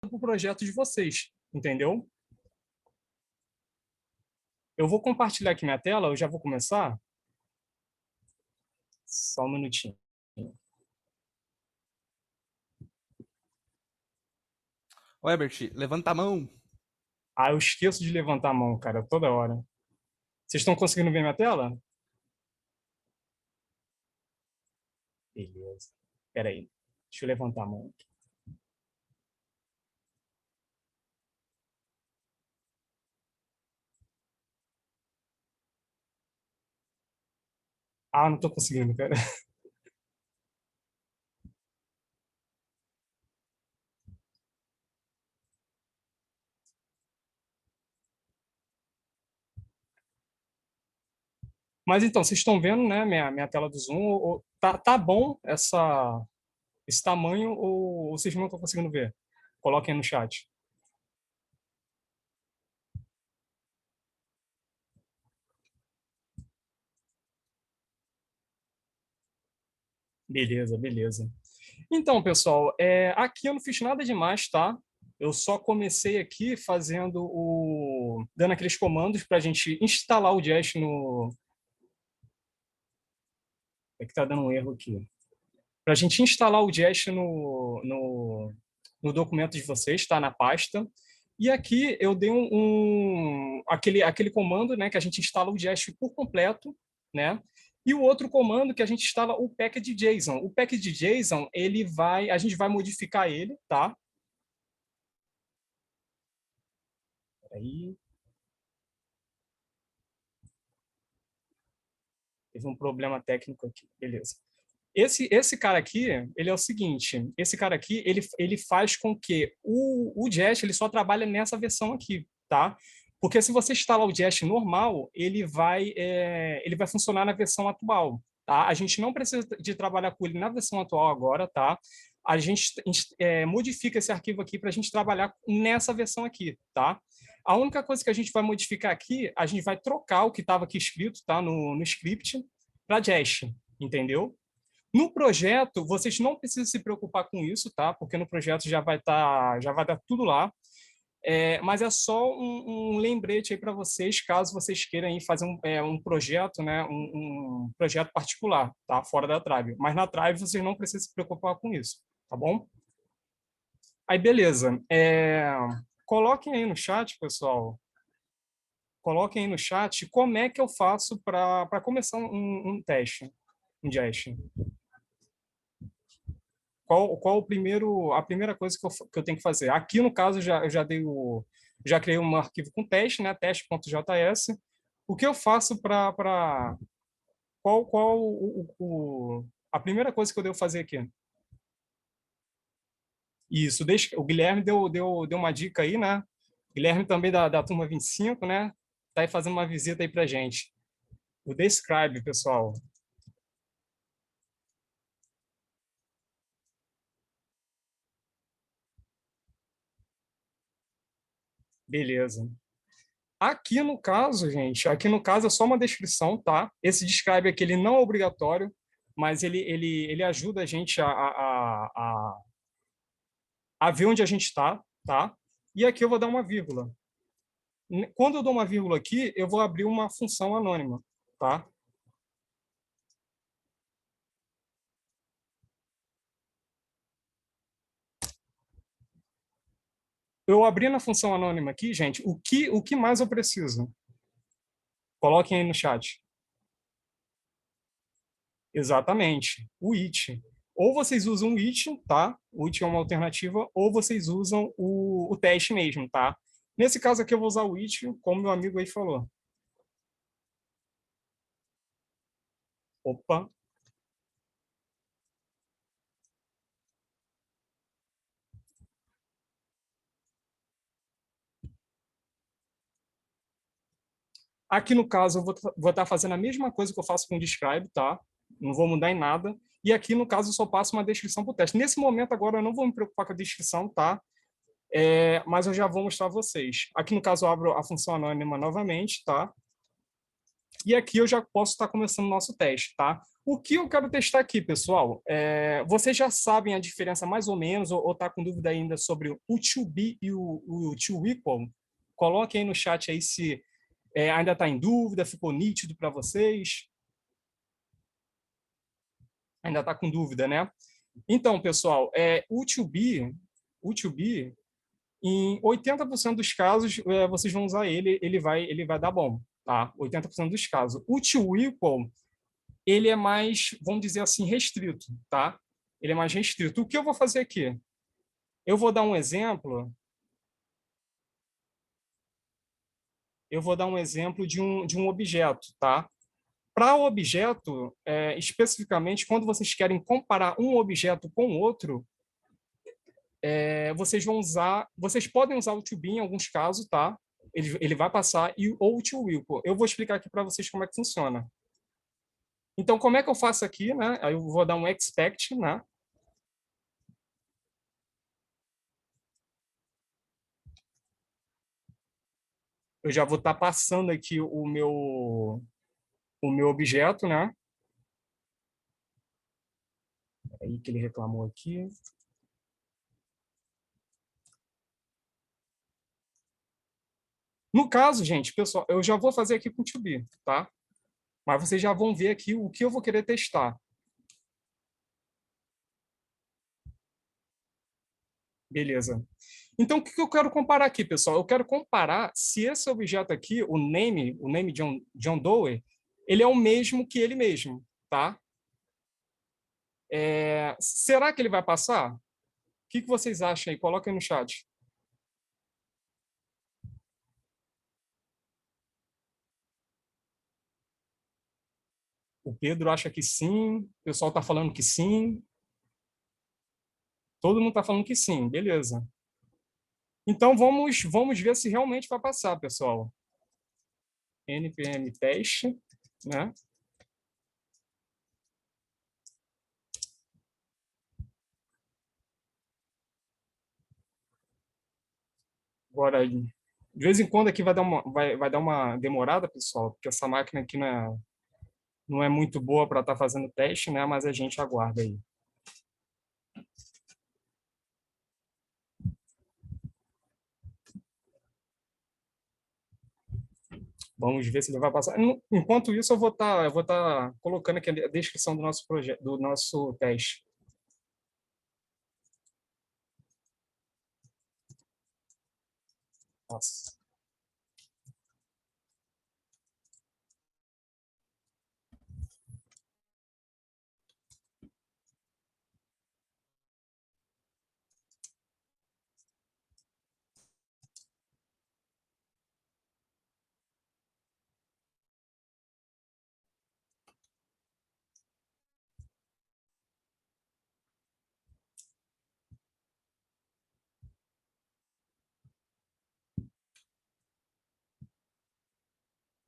para o projeto de vocês, entendeu? Eu vou compartilhar aqui minha tela, eu já vou começar. Só um minutinho. Ô, Herbert, levanta a mão. Ah, eu esqueço de levantar a mão, cara, toda hora. Vocês estão conseguindo ver minha tela? Beleza. Espera aí. Deixa eu levantar a mão. Ah, não estou conseguindo, cara. Mas então, vocês estão vendo, né, minha tela do Zoom? Tá bom esse tamanho ou vocês não estão conseguindo ver? Coloquem aí no chat. Beleza, beleza. Então, pessoal, aqui eu não fiz nada demais, tá? Eu só comecei aqui dando aqueles comandos para a gente instalar o Jest no... É que tá dando um erro aqui. Para a gente instalar o Jest no documento de vocês, tá? Na pasta. E aqui eu dei aquele comando, né, que a gente instala o Jest por completo, né? E o outro comando que a gente instala o package.json. O package.json, a gente vai modificar ele, tá? Aí teve um problema técnico aqui, beleza. Esse cara aqui, ele é o seguinte, esse cara aqui, ele faz com que o Jest ele só trabalha nessa versão aqui, tá? Porque se você instalar o Jest normal, ele vai funcionar na versão atual, tá? A gente não precisa de trabalhar com ele na versão atual agora, tá? A gente modifica esse arquivo aqui para a gente trabalhar nessa versão aqui, tá? A única coisa que a gente vai modificar aqui, a gente vai trocar o que estava aqui escrito, tá? No script, para Jest, entendeu? No projeto, vocês não precisam se preocupar com isso, tá? Porque no projeto já vai dar tudo lá. Mas é só um lembrete aí para vocês, caso vocês queiram ir fazer um projeto, né? Um projeto particular, tá? Fora da Tribe. Mas na Tribe vocês não precisam se preocupar com isso, tá bom? Aí, beleza. Coloquem aí no chat, pessoal. Coloquem aí no chat como é que eu faço para começar um teste, um Jest. A primeira coisa que eu tenho que fazer? Aqui, no caso, já criei um arquivo com teste, né? Teste.js. O que eu faço a primeira coisa que eu devo fazer aqui? Isso, o Guilherme deu uma dica aí, né? O Guilherme também da turma 25, né? Tá aí fazendo uma visita aí pra gente. O Describe, pessoal. Beleza. Aqui no caso, gente, aqui no caso é só uma descrição, tá? Esse describe aqui, ele não é obrigatório, mas ele ajuda a gente a ver onde a gente está, tá? E aqui eu vou dar uma vírgula. Quando eu dou uma vírgula aqui, eu vou abrir uma função anônima, tá? Eu abri na função anônima aqui, gente, o que mais eu preciso? Coloquem aí no chat. Exatamente, o it. Ou vocês usam o it, tá? O it é uma alternativa, ou vocês usam o teste mesmo, tá? Nesse caso aqui eu vou usar o it, como meu amigo aí falou. Opa. Aqui no caso eu vou estar fazendo a mesma coisa que eu faço com o describe, tá? Não vou mudar em nada. E aqui no caso eu só passo uma descrição para o teste. Nesse momento agora eu não vou me preocupar com a descrição, tá? Mas eu já vou mostrar a vocês. Aqui no caso eu abro a função anônima novamente, tá? E aqui eu já posso estar começando o nosso teste, tá? O que eu quero testar aqui, pessoal? Vocês já sabem a diferença mais ou menos, ou está com dúvida ainda sobre o to be e o to equal? Coloquem aí no chat aí se ainda está em dúvida, ficou nítido para vocês. Ainda está com dúvida, né? Então, pessoal, o to be, em 80% dos casos, vocês vão usar ele vai dar bom, tá? 80% dos casos. O to equal, ele é mais, vamos dizer assim, restrito, tá? Ele é mais restrito. O que eu vou fazer aqui? Eu vou dar um exemplo. Eu vou dar um exemplo de um objeto, tá? Para o objeto, especificamente, quando vocês querem comparar um objeto com outro, vocês podem usar o to be em alguns casos, tá? Ele vai passar, ou o to will. Eu vou explicar aqui para vocês como é que funciona. Então, como é que eu faço aqui, né? Aí eu vou dar um expect, né? Eu já vou estar passando aqui o meu objeto, né? Aí que ele reclamou aqui. No caso, gente, pessoal, eu já vou fazer aqui com o to be, tá? Mas vocês já vão ver aqui o que eu vou querer testar. Beleza. Então, o que eu quero comparar aqui, pessoal? Eu quero comparar se esse objeto aqui, o name John Doe, ele é o mesmo que ele mesmo, tá? Será que ele vai passar? O que vocês acham aí? Coloquem no chat. O Pedro acha que sim, o pessoal está falando que sim, todo mundo está falando que sim, beleza. Então, vamos ver se realmente vai passar, pessoal. NPM teste, né? Agora, de vez em quando aqui vai dar uma demorada, pessoal, porque essa máquina aqui não é muito boa para estar fazendo teste, né? Mas a gente aguarda aí. Vamos ver se ele vai passar. Enquanto isso, eu vou tá colocando aqui a descrição do nosso projeto, do nosso teste. Nossa.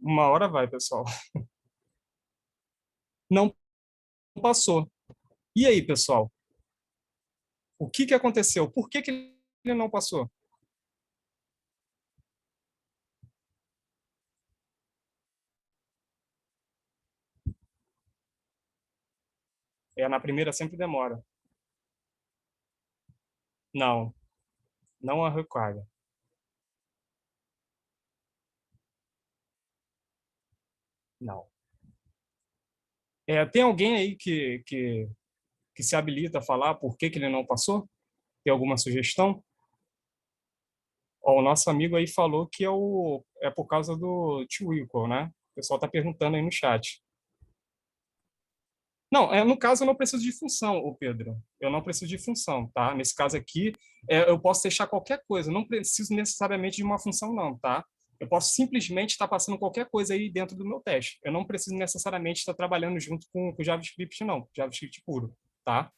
Uma hora vai, pessoal. Não passou. E aí, pessoal? O que aconteceu? Por que ele não passou? Na primeira sempre demora. Não, não é require. Não. Tem alguém aí que se habilita a falar por que ele não passou? Tem alguma sugestão? Ó, o nosso amigo aí falou que é por causa do to equal, né? O pessoal está perguntando aí no chat. Não, no caso eu não preciso de função, ô Pedro. Eu não preciso de função, tá? Nesse caso aqui, eu posso deixar qualquer coisa. Eu não preciso necessariamente de uma função, não, tá? Eu posso simplesmente estar passando qualquer coisa aí dentro do meu teste. Eu não preciso necessariamente estar trabalhando junto com JavaScript, não. JavaScript puro, tá?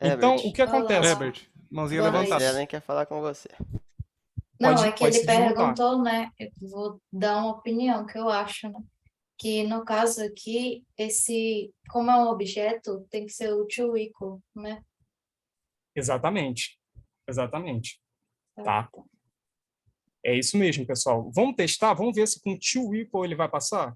Então, o Herbert, que acontece? Herbert, mãozinha Boa levantada. Gisele noite. quer falar com você. Não, Pode, é que pode ele se desmontar. perguntou, né? Eu vou dar uma opinião que eu acho, né? Que no caso aqui, como é um objeto, tem que ser o to equal, né? Exatamente. Exatamente. Tá? É isso mesmo, pessoal. Vamos testar? Vamos ver se com to equal ele vai passar?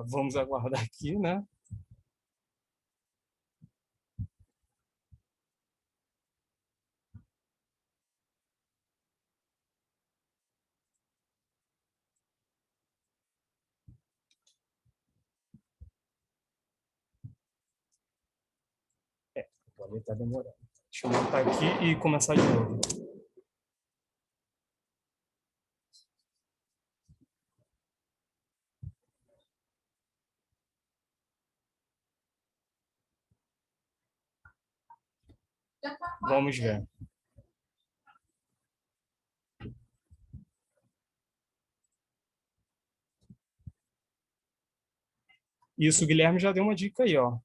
Vamos aguardar aqui, né? Agora está demorando. Deixa eu montar aqui e começar de novo. Vamos ver. Isso, o Guilherme já deu uma dica aí, ó,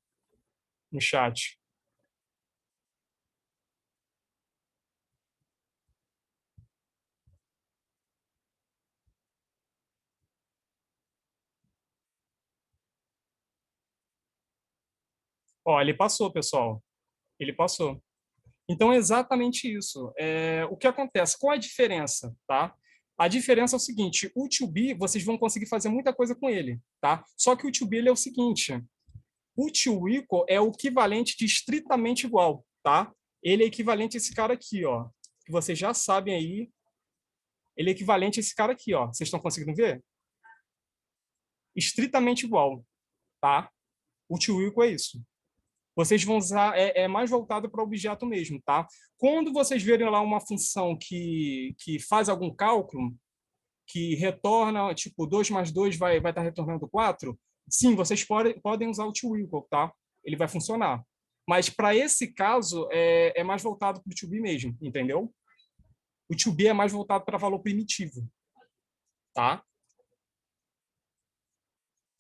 no chat. Ó, ele passou, pessoal. Ele passou. Então, é exatamente isso. O que acontece? Qual a diferença, tá? A diferença é o seguinte, o 2B, vocês vão conseguir fazer muita coisa com ele, tá? Só que o 2B, ele é o seguinte, o 2equal é o equivalente de estritamente igual, tá? Ele é equivalente a esse cara aqui, ó, que vocês já sabem aí. Ele é equivalente a esse cara aqui, ó. Vocês estão conseguindo ver? Estritamente igual, tá? O 2equal é isso. Vocês vão usar, mais voltado para o objeto mesmo, tá? Quando vocês verem lá uma função que faz algum cálculo, que retorna, tipo, 2 mais 2 vai estar retornando 4, sim, vocês podem usar o to-equal, tá? Ele vai funcionar. Mas para esse caso, é mais voltado para o to-be mesmo, entendeu? O to-be é mais voltado para valor primitivo, tá?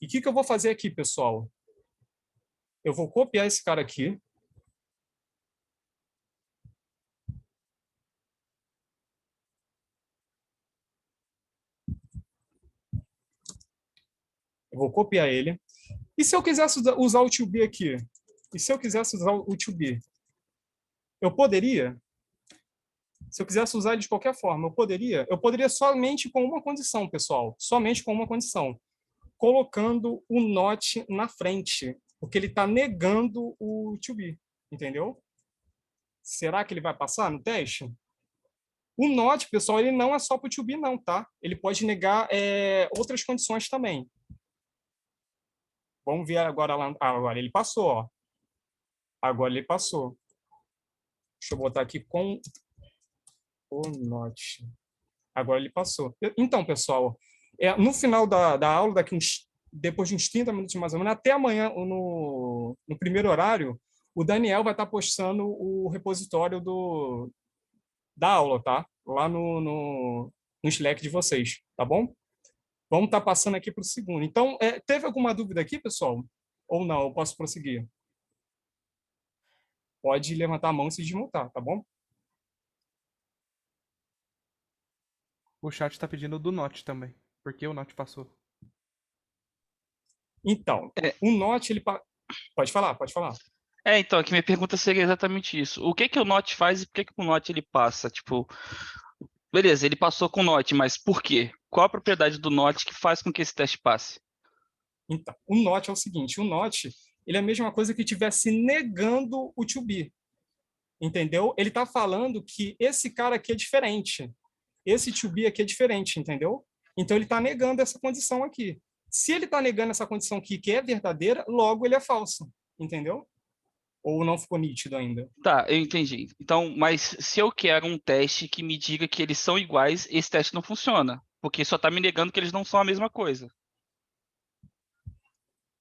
E o que eu vou fazer aqui, pessoal? Eu vou copiar esse cara aqui. Eu vou copiar ele. E se eu quisesse usar o to-be aqui? E se eu quisesse usar o to-be? Eu poderia? Se eu quisesse usar ele de qualquer forma, eu poderia? Eu poderia somente com uma condição, pessoal. Somente com uma condição. Colocando o not na frente. Porque ele está negando o to-be. Entendeu? Será que ele vai passar no teste? O not, pessoal, ele não é só para o to-be, não, tá? Ele pode negar outras condições também. Vamos ver agora lá. Agora ele passou, ó. Agora ele passou. Deixa eu botar aqui com o not. Agora ele passou. Então, pessoal, no final da aula, depois de uns 30 minutos mais ou menos, até amanhã, no primeiro horário, o Daniel vai estar postando o repositório da aula, tá? Lá no Slack de vocês, tá bom? Vamos estar passando aqui para o segundo. Então, teve alguma dúvida aqui, pessoal? Ou não? Eu posso prosseguir? Pode levantar a mão e se desmutar, tá bom? O chat tá pedindo do Note também. Porque o Note passou. Então, É, o Note, pode falar, pode falar. então, aqui minha pergunta seria exatamente isso. O que que o Note faz e por que que o Note ele passa? Tipo, beleza, ele passou com o Note, mas por quê? Qual a propriedade do Note que faz com que esse teste passe? Então, o Note é o seguinte, o Note, ele é a mesma coisa que estivesse negando o to be, entendeu? Ele está falando que esse cara aqui é diferente, esse to be aqui é diferente, entendeu? Então, ele está negando essa condição aqui. Se ele está negando essa condição aqui, que é verdadeira, logo ele é falso, entendeu? Ou não ficou nítido ainda? Tá, eu entendi. Então, mas se eu quero um teste que me diga que eles são iguais, esse teste não funciona, porque só está me negando que eles não são a mesma coisa.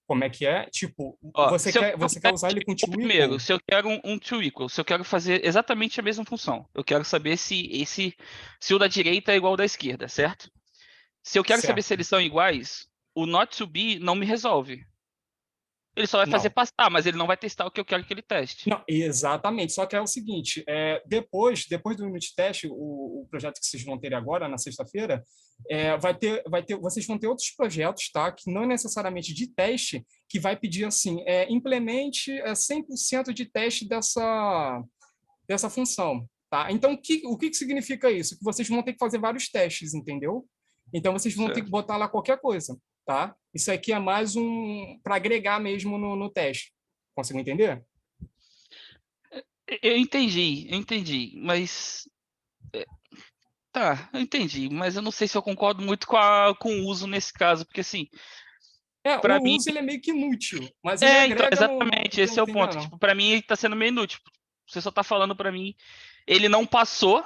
Como é que é? Tipo, Ó, você se eu quer, quero um você quer usar ele teste com igual to primeiro, equal? se eu quero um to equal, se eu quero fazer exatamente a mesma função, eu quero saber se o da direita é igual ao da esquerda, certo? Se eu quero saber se Certo. eles são iguais, o not to be não me resolve. Ele só vai fazer Não. passar, mas ele não vai testar o que eu quero que ele teste. Não, exatamente. Só que é o seguinte, depois do unit test, o projeto que vocês vão ter agora, na sexta-feira, vocês vão ter outros projetos, tá? Que não é necessariamente de teste, que vai pedir assim, implemente 100% de teste dessa função, tá? Então, o que significa isso? Que vocês vão ter que fazer vários testes, entendeu? Então, vocês vão ter que Certo. botar lá qualquer coisa, tá? Isso aqui é mais para agregar mesmo no teste. Conseguiu entender? Eu entendi, mas tá, eu entendi, mas eu não sei se eu concordo muito com o uso nesse caso, porque assim, O para mim, uso ele é meio que inútil, mas ele então, agrega no exatamente, tá esse é o ponto. entendendo? Tipo, para mim ele tá sendo meio inútil. Você só tá falando para mim, ele não passou,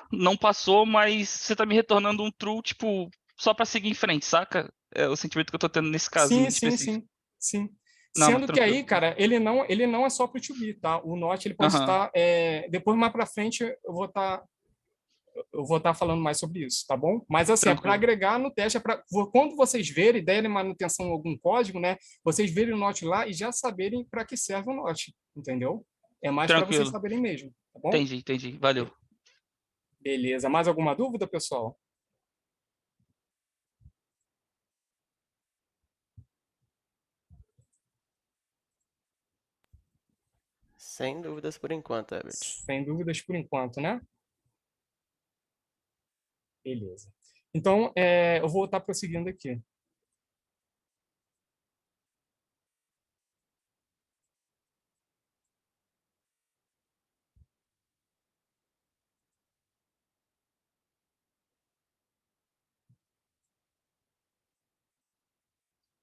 mas você tá me retornando um true, tipo, só para seguir em frente, saca? É o sentimento que eu tô tendo nesse caso Sim, muito sim, específico. sim, sim. Não, mas Sendo que tranquilo. aí, cara, ele não é só para o 2B, tá? O Notch ele pode Aham, estar depois mais para frente eu vou estar falando mais sobre isso, tá bom? Mas assim, é para tranquilo. agregar no teste, quando vocês verem, derem manutenção em algum código, né? Vocês verem o Notch lá e já saberem para que serve o Notch, entendeu? É mais para vocês Tranquilo. saberem mesmo, tá bom? Entendi. Valeu. Beleza. Mais alguma dúvida, pessoal? Sem dúvidas por enquanto, Herbert. Sem dúvidas por enquanto, né? Beleza. Então, eu vou estar prosseguindo aqui.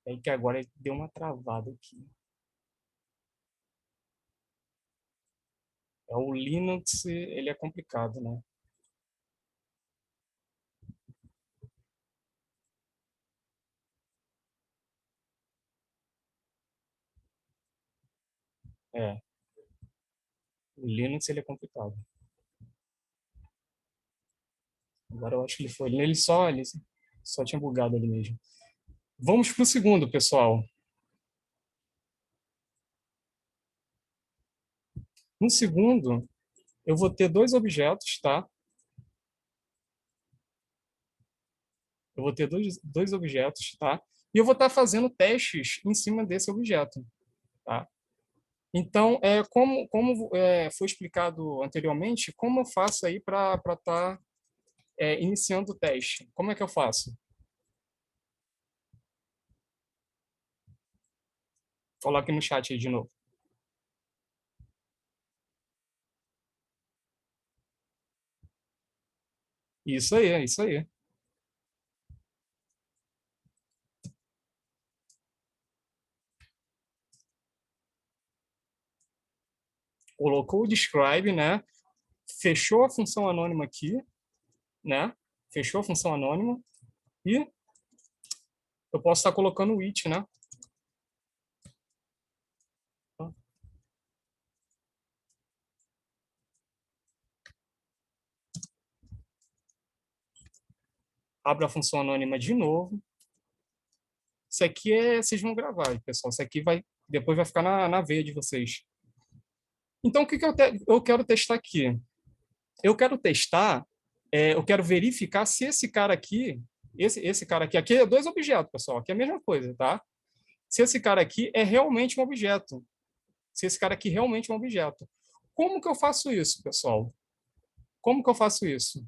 É que agora deu uma travada aqui. O Linux, ele é complicado, né? É, o Linux, ele é complicado. Agora eu acho que ele foi. Ele só tinha bugado ali mesmo. Vamos para o segundo, pessoal. No segundo, eu vou ter dois objetos, tá? Eu vou ter dois objetos, tá? E eu vou estar fazendo testes em cima desse objeto, tá? Então, como foi explicado anteriormente, como eu faço aí para estar iniciando o teste? Como é que eu faço? Coloque no chat aí de novo. Isso aí, é isso aí. Colocou o describe, né? Fechou a função anônima aqui, né? Fechou a função anônima e eu posso estar colocando o it, né? Abro a função anônima de novo. Isso aqui vocês vão gravar, pessoal. Isso aqui depois vai ficar na veia de vocês. Então, o que eu quero testar aqui? Eu quero testar, eu quero verificar se esse cara aqui, esse cara aqui é dois objetos, pessoal. Aqui é a mesma coisa, tá? Se esse cara aqui é realmente um objeto. Se esse cara aqui realmente é um objeto. Como que eu faço isso, pessoal? Como que eu faço isso?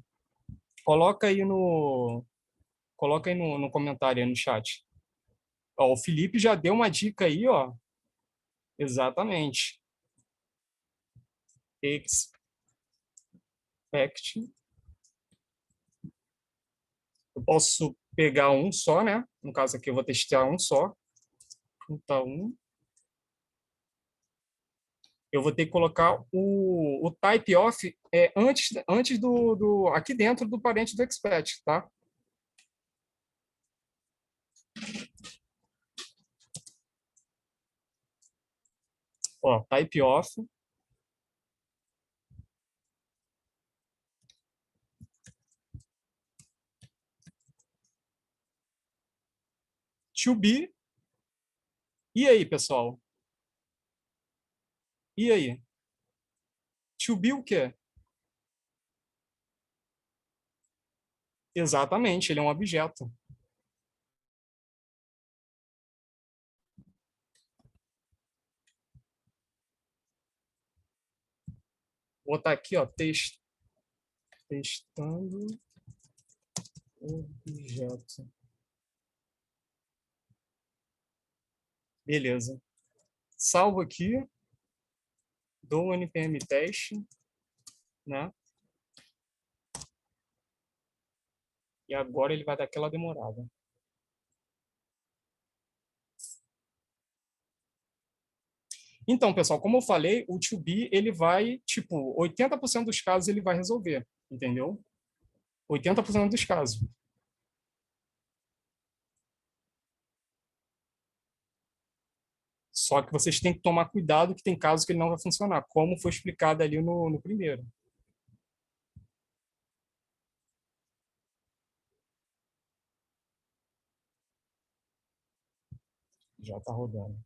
Coloca aí no comentário aí no chat. Ó, o Felipe já deu uma dica aí, ó. Exatamente. Expect. Eu posso pegar um só, né? No caso aqui eu vou testar um só. Então, eu vou ter que colocar o type of antes aqui dentro do parente do expect, tá? Ó, type of to be. E aí, pessoal? E aí? To be o quê? Exatamente, ele é um objeto. Vou botar aqui, ó, testando objeto. Beleza. Salvo aqui, dou o npm teste, né? E agora ele vai dar aquela demorada. Então, pessoal, como eu falei, o to be, ele vai, tipo, 80% dos casos ele vai resolver, entendeu? 80% dos casos. Só que vocês têm que tomar cuidado que tem casos que ele não vai funcionar, como foi explicado ali no primeiro. Já está rodando.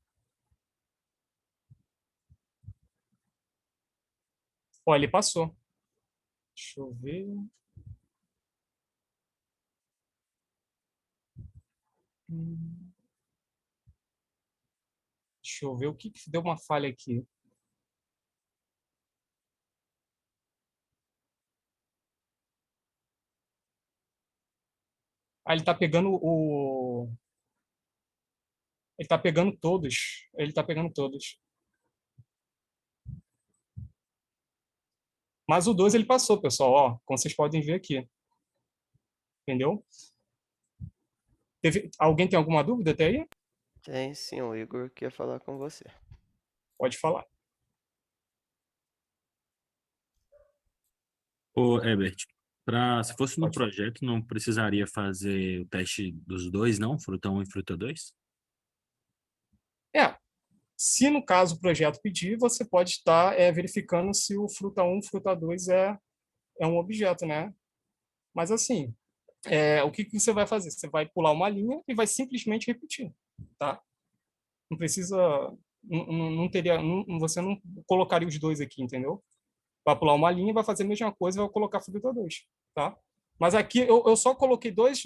Ó, ele passou. Deixa eu ver. Deixa eu ver o que deu uma falha aqui. Ah, ele está pegando o... Ele está pegando todos. Ele está pegando todos. Mas o 2 ele passou, pessoal. Ó, como vocês podem ver aqui. Entendeu? Alguém tem alguma dúvida até aí? Tem sim, o Igor quer falar com você. Pode falar. Ô, Herbert, se fosse no Pode falar. projeto, não precisaria fazer o teste dos dois, não? Fruta 1 e fruta 2? Se no caso o projeto pedir, você pode estar verificando se o fruta 1, fruta 2 é um objeto, né? Mas assim, o que você vai fazer? Você vai pular uma linha e vai simplesmente repetir, tá? Não precisa, não teria, você não colocaria os dois aqui, entendeu? Vai pular uma linha, vai fazer a mesma coisa e vai colocar fruta 2, tá? Mas aqui eu só coloquei dois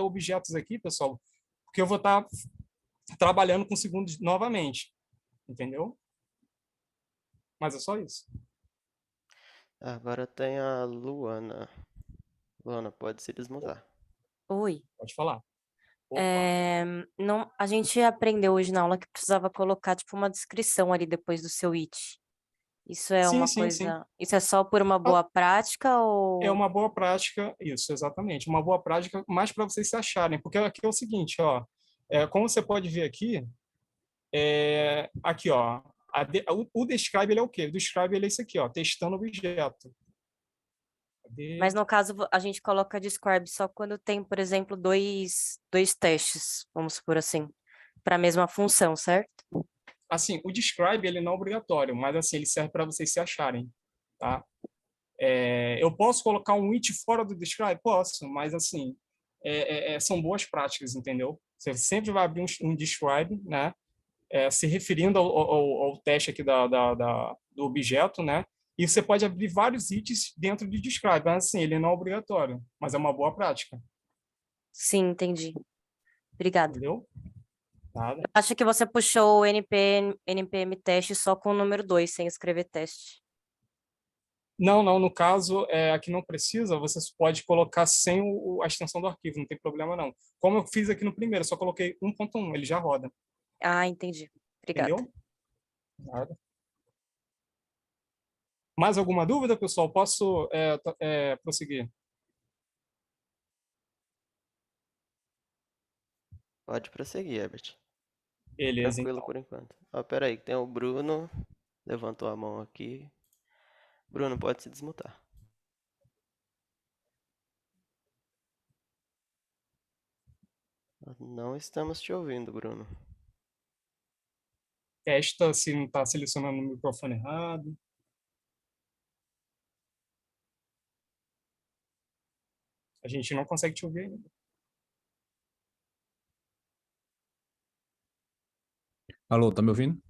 objetos aqui, pessoal, porque eu vou estar trabalhando com segundos novamente, entendeu? Mas é só isso. Agora tem a Luana. Luana, pode se desmutar. Oi. Pode falar. Opa. Não, a gente aprendeu hoje na aula que precisava colocar tipo uma descrição ali depois do seu it. Isso é Sim, uma sim, sim. coisa. Isso é só por uma boa prática ou. É uma boa prática, isso, exatamente. Uma boa prática, mais para vocês se acharem. Porque aqui é o seguinte, ó. Como você pode ver aqui, aqui, ó. O describe, ele é o quê? O describe, ele é isso aqui, ó. Testando objeto. Mas no caso, a gente coloca describe só quando tem, por exemplo, dois testes, vamos supor assim, para a mesma função, certo? Assim, o describe, ele não é obrigatório, mas assim, ele serve para vocês se acharem, tá? Eu posso colocar um it fora do describe? Posso, mas assim, são boas práticas, entendeu? Você sempre vai abrir um describe, né? Se referindo ao teste aqui do objeto, né? E você pode abrir vários itens dentro de describe, mas assim, ele não é obrigatório, mas é uma boa prática, Sim, entendi. Obrigada. entendeu? Nada. Acho que você puxou o NPM teste só com o número 2, sem escrever teste. Não, no caso, aqui não precisa, você pode colocar sem a extensão do arquivo, não tem problema não. Como eu fiz aqui no primeiro, eu só coloquei 1.1, ele já roda. Ah, entendi. Obrigada. Entendeu? Nada. Mais alguma dúvida, pessoal? Posso prosseguir? Pode prosseguir, Herbert. Beleza, Tranquilo então. por enquanto. Ó, pera aí, tem o Bruno. Levantou a mão aqui. Bruno, pode se desmutar. Não estamos te ouvindo, Bruno. Testa se não está selecionando o microfone errado. A gente não consegue te ouvir ainda. Alô, tá me ouvindo?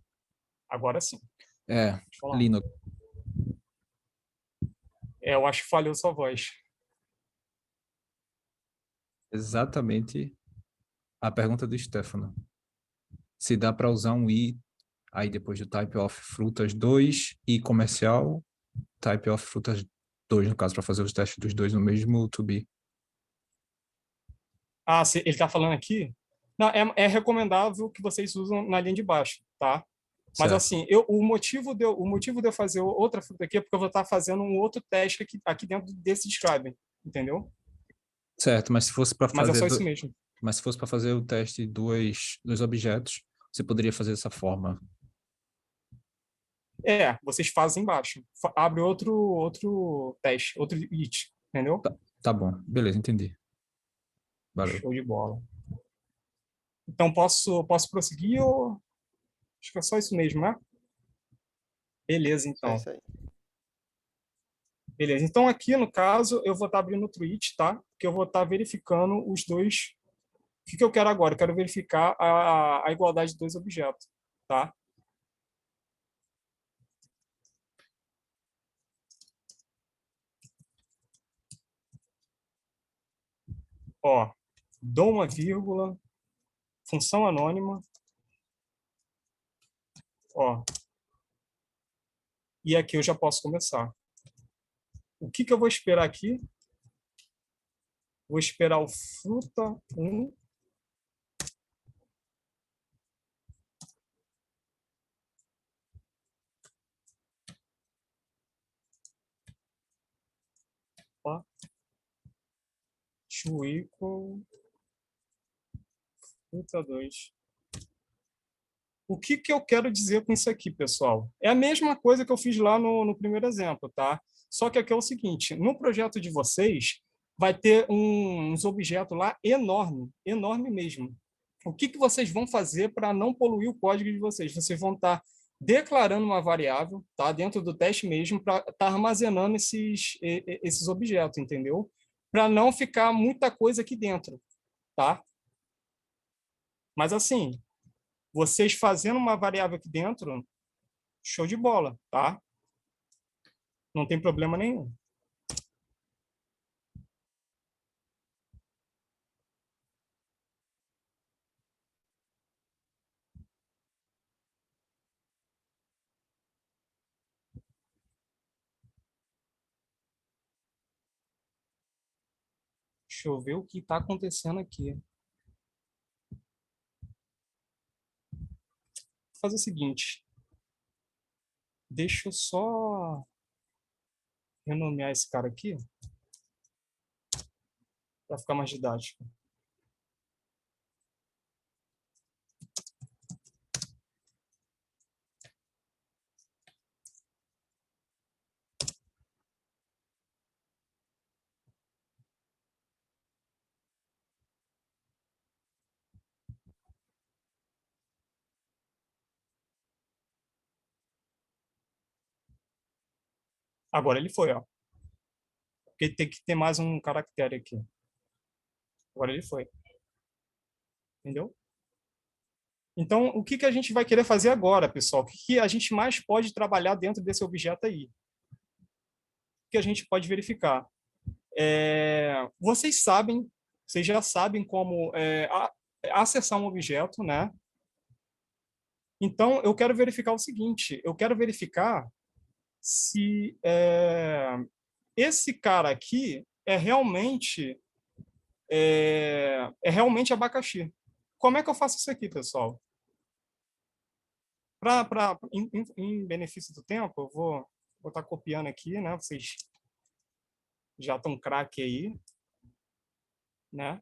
Agora sim. É, Pode falar. Lino, Eu acho que falhou sua voz. exatamente a pergunta do Stefano. Se dá para usar um i, aí depois do type of frutas 2 e comercial, type of frutas 2, no caso, para fazer os testes dos dois no mesmo to be. Ah, ele está falando aqui? Não, é recomendável que vocês usem na linha de baixo, tá? Mas Certo. assim, o motivo de eu fazer outra fruta aqui é porque eu vou estar fazendo um outro teste aqui dentro desse describe, entendeu? Certo, mas se fosse para Mas é fazer só isso mesmo. mas se fosse para fazer o teste de dois objetos, você poderia fazer dessa forma. Vocês fazem embaixo. Abre outro teste, outro it, entendeu? Tá bom, beleza, entendi. Valeu. Show de bola. Então, posso prosseguir ou... Acho que é só isso mesmo, né? Beleza, É então. isso aí. Beleza. Então, aqui, no caso, eu vou estar abrindo o tweet, tá? Que eu vou estar verificando os dois... O que eu quero agora? Eu quero verificar a igualdade de dois objetos, tá? Ó, dou uma vírgula, função anônima, ó, e aqui eu já posso começar. O que eu vou esperar aqui? Vou esperar o fruta 1. Ó, to equal fruta 2. O que eu quero dizer com isso aqui, pessoal? É a mesma coisa que eu fiz lá no primeiro exemplo, tá? Só que aqui é o seguinte, no projeto de vocês, vai ter uns objetos lá enorme, enorme mesmo. O que vocês vão fazer para não poluir o código de vocês? Vocês vão estar declarando uma variável, tá? Dentro do teste mesmo, para estar armazenando esses objetos, entendeu? Para não ficar muita coisa aqui dentro, tá? Mas assim, vocês fazendo uma variável aqui dentro, show de bola, tá? Não tem problema nenhum. Deixa eu ver o que está acontecendo aqui. Vou fazer o seguinte. Deixa eu só renomear esse cara aqui para ficar mais didático. Agora ele foi, ó. Porque tem que ter mais um caractere aqui. Agora ele foi. Entendeu? Então, o que a gente vai querer fazer agora, pessoal? O que a gente mais pode trabalhar dentro desse objeto aí? O que a gente pode verificar? Vocês sabem, vocês já sabem como acessar um objeto, né? Então, eu quero verificar o seguinte, eu quero verificar se esse cara aqui é realmente abacaxi. Como é que eu faço isso aqui, pessoal? Em benefício do tempo, eu vou estar copiando aqui, né? Vocês já estão craque aí, né?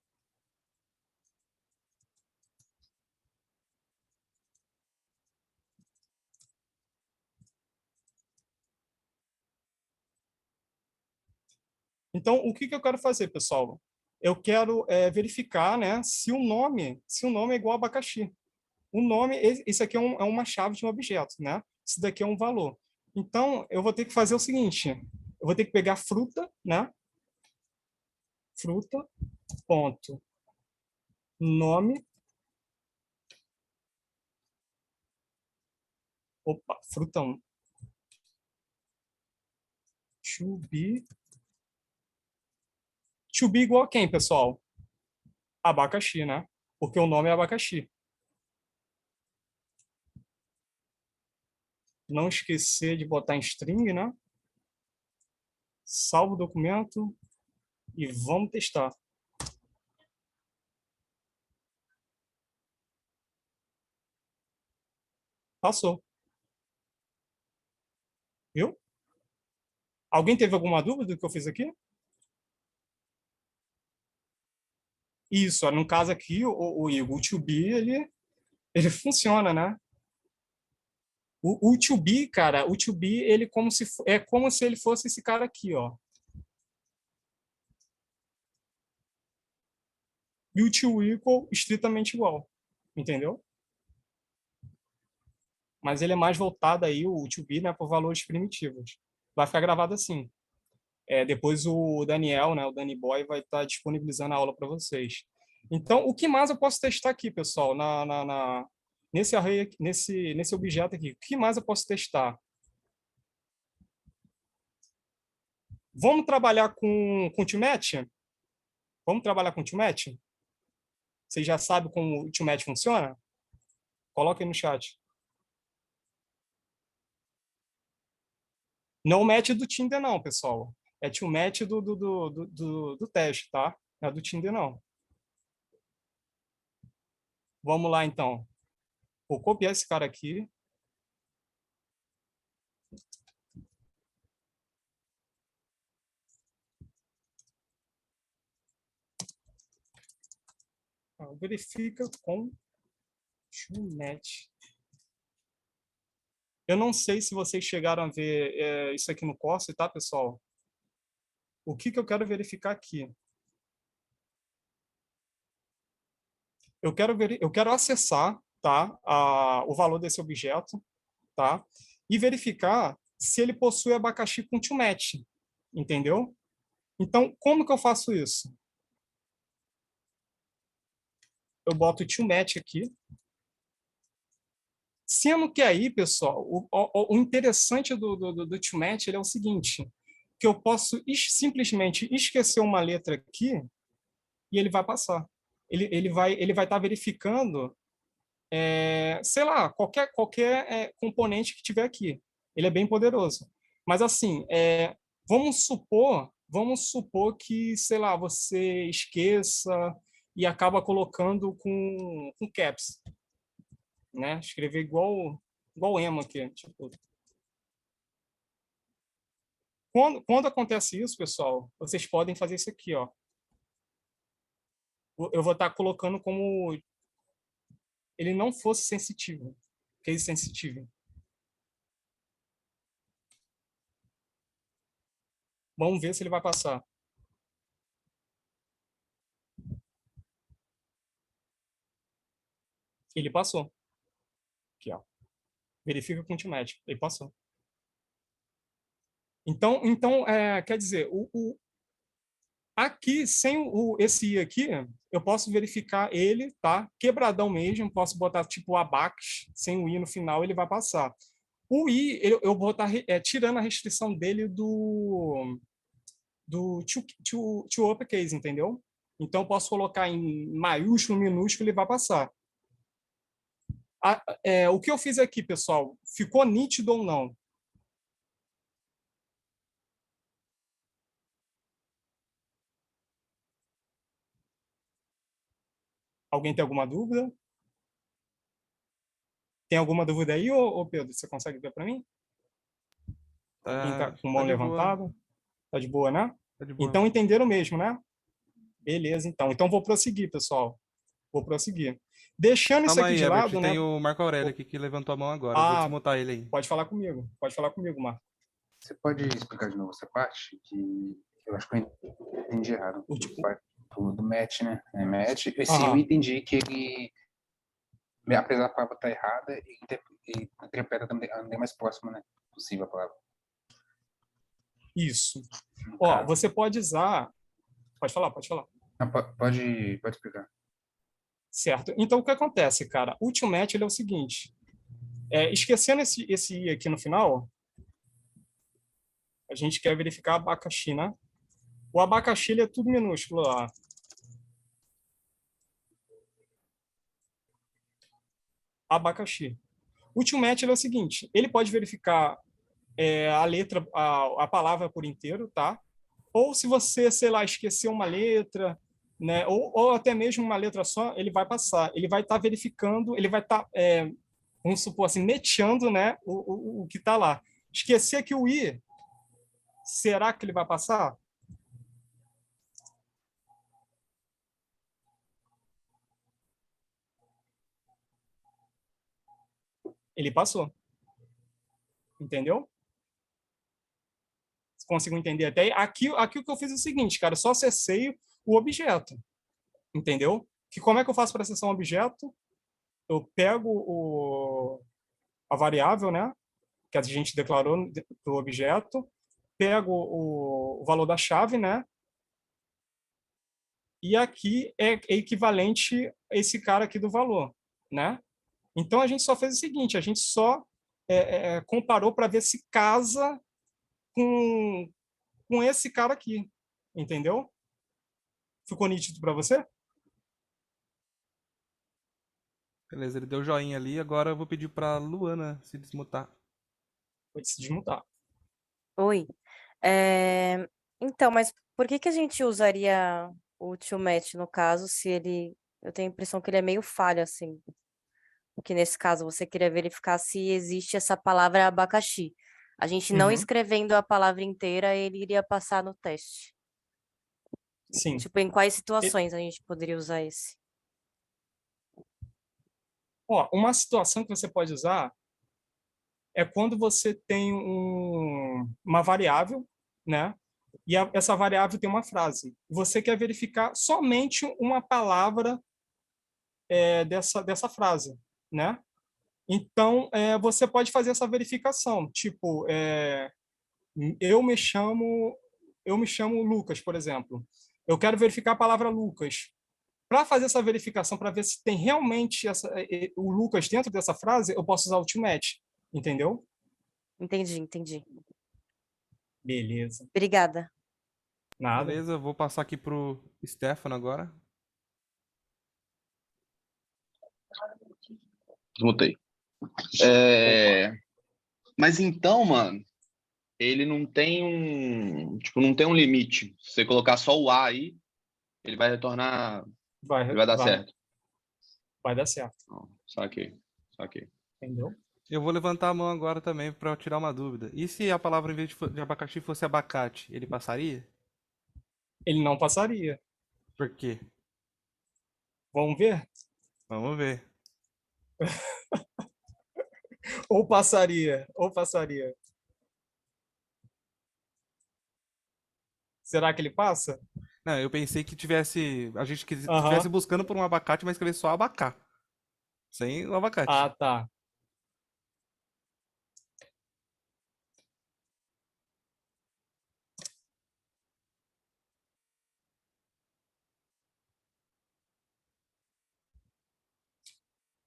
Então, o que eu quero fazer, pessoal? Eu quero verificar, né, se o nome é igual a abacaxi. O nome, isso aqui é uma chave de um objeto, né? Isso daqui é um valor. Então, eu vou ter que fazer o seguinte, eu vou ter que pegar fruta, né? Fruta, ponto, nome, opa, fruta 1. To be igual a quem, pessoal? Abacaxi, né? Porque o nome é abacaxi. Não esquecer de botar em string, né? Salvo o documento e vamos testar. Passou. Viu? Alguém teve alguma dúvida do que eu fiz aqui? Isso, ó, no caso aqui, o Igor, o to be, ele funciona, né? O to be, cara, o to be, ele é como se ele fosse esse cara aqui, ó. E o to equal, estritamente igual, entendeu? Mas ele é mais voltado aí, o to be, né, por valores primitivos. Vai ficar gravado assim. Depois o Daniel, né, o Danny Boy, vai estar disponibilizando a aula para vocês. Então, o que mais eu posso testar aqui, pessoal, nesse array, nesse objeto aqui? O que mais eu posso testar? Vamos trabalhar com ToMatch? Vamos trabalhar com ToMatch? Vocês já sabem como o ToMatch funciona? Coloquem no chat. Não o match do Tinder, não, pessoal. É ToMatch do teste, tá? Não é do Tinder, não. Vamos lá, então. Vou copiar esse cara aqui. Verifica com ToMatch. Eu não sei se vocês chegaram a ver isso aqui no Corsa, tá, pessoal? O que eu quero verificar aqui? Eu quero acessar, tá, o valor desse objeto, tá? E verificar se ele possui abacaxi com ToMatch, entendeu? Então, como que eu faço isso? Eu boto ToMatch aqui. Sendo que aí, pessoal, o interessante do ToMatch é o seguinte, que eu posso simplesmente esquecer uma letra aqui e ele vai passar. Ele vai estar verificando, sei lá, qualquer componente que tiver aqui. Ele é bem poderoso. Mas, assim, vamos supor que, sei lá, você esqueça e acaba colocando com caps. Né? Escrever igual emo aqui. Tipo. Quando acontece isso, pessoal, vocês podem fazer isso aqui, ó. Eu vou estar colocando como ele não fosse sensitivo. Case sensitivo. Vamos ver se ele vai passar. Ele passou. Aqui, ó. Verifica com o ToMatch. Ele passou. Então quer dizer, aqui, sem esse i aqui, eu posso verificar ele, tá? Quebradão mesmo, posso botar tipo o abax, sem o i no final, ele vai passar. O i, eu vou estar tirando a restrição dele do to uppercase, entendeu? Então, eu posso colocar em maiúsculo, minúsculo, ele vai passar. O que eu fiz aqui, pessoal, ficou nítido ou não? Alguém tem alguma dúvida? Tem alguma dúvida aí, ô Pedro? Você consegue ver para mim? Quem está com a mão levantada? Tá de boa, né? Tá de boa. Então, entenderam mesmo, né? Beleza, então. Então, vou prosseguir, pessoal. Vou prosseguir. Deixando isso Calma aqui aí, de Herbert, lado, né? tem o Marco Aurélio aqui que levantou a mão agora. Vou desmutar ele aí. Pode falar comigo. Pode falar comigo, Marco. Você pode explicar de novo essa parte? Que eu acho que eu entendi errado. Do match, né? Match. Sim, eu entendi que ele, apesar da palavra estar errada, ele interpreta também mais próximo, né? Possível a palavra. Isso. Ó, você pode usar... Pode falar, pode falar. Não, pode explicar. Certo. Então, o que acontece, cara? O ToMatch, ele é o seguinte. Esquecendo esse i aqui no final, a gente quer verificar abacaxi, né? O abacaxi, ele é tudo minúsculo lá. Abacaxi. O ToMatch, ele é o seguinte. Ele pode verificar a letra, a palavra por inteiro, tá? Ou se você, sei lá, esqueceu uma letra, né? Ou até mesmo uma letra só, ele vai passar. Ele vai estar verificando, ele vai estar vamos supor assim, meteando, né, o que está lá. Esquecer aqui o i, será que ele vai passar? Ele passou. Entendeu? Consigo entender até aí? Aqui o que eu fiz é o seguinte, cara, só acessei o objeto. Entendeu? Que como é que eu faço para acessar um objeto? Eu pego a variável, né, que a gente declarou do objeto, pego o valor da chave, né, e aqui é equivalente a esse cara aqui do valor, né? Então, a gente só fez o seguinte, a gente só comparou para ver se casa com esse cara aqui, entendeu? Ficou nítido para você? Beleza, ele deu joinha ali. Agora eu vou pedir pra Luana se desmutar. Vou se desmutar. Oi. Então, mas por que que a gente usaria o to match no caso, se ele... Eu tenho a impressão que ele é meio falho, assim. Porque nesse caso você queria verificar se existe essa palavra abacaxi. A gente não Uhum. escrevendo a palavra inteira, ele iria passar no teste. Sim. Tipo, em quais situações a gente poderia usar esse? Ó, uma situação que você pode usar é quando você tem uma variável, né? E essa variável tem uma frase. Você quer verificar somente uma palavra dessa frase, né? Então, você pode fazer essa verificação. Tipo, eu me chamo Lucas, por exemplo. Eu quero verificar a palavra Lucas. Para fazer essa verificação, para ver se tem realmente o Lucas dentro dessa frase, eu posso usar o to match, entendeu? Entendi. Beleza. Obrigada. Nada. Beleza, eu vou passar aqui pro Stefano agora. Desmutei. Mas então, mano, ele não tem tipo, não tem um limite. Se você colocar só o A aí, ele vai retornar, ele vai dar certo. Vai dar certo. Saquei. Entendeu? Eu vou levantar a mão agora também pra tirar uma dúvida. E se a palavra em vez de abacaxi fosse abacate, ele passaria? Ele não passaria. Por quê? Vamos ver? Vamos ver. Ou passaria. Será que ele passa? Não, eu pensei que tivesse. A gente Aham. estivesse buscando por um abacate, mas escrever só abacá. Sem o abacate. Ah, tá.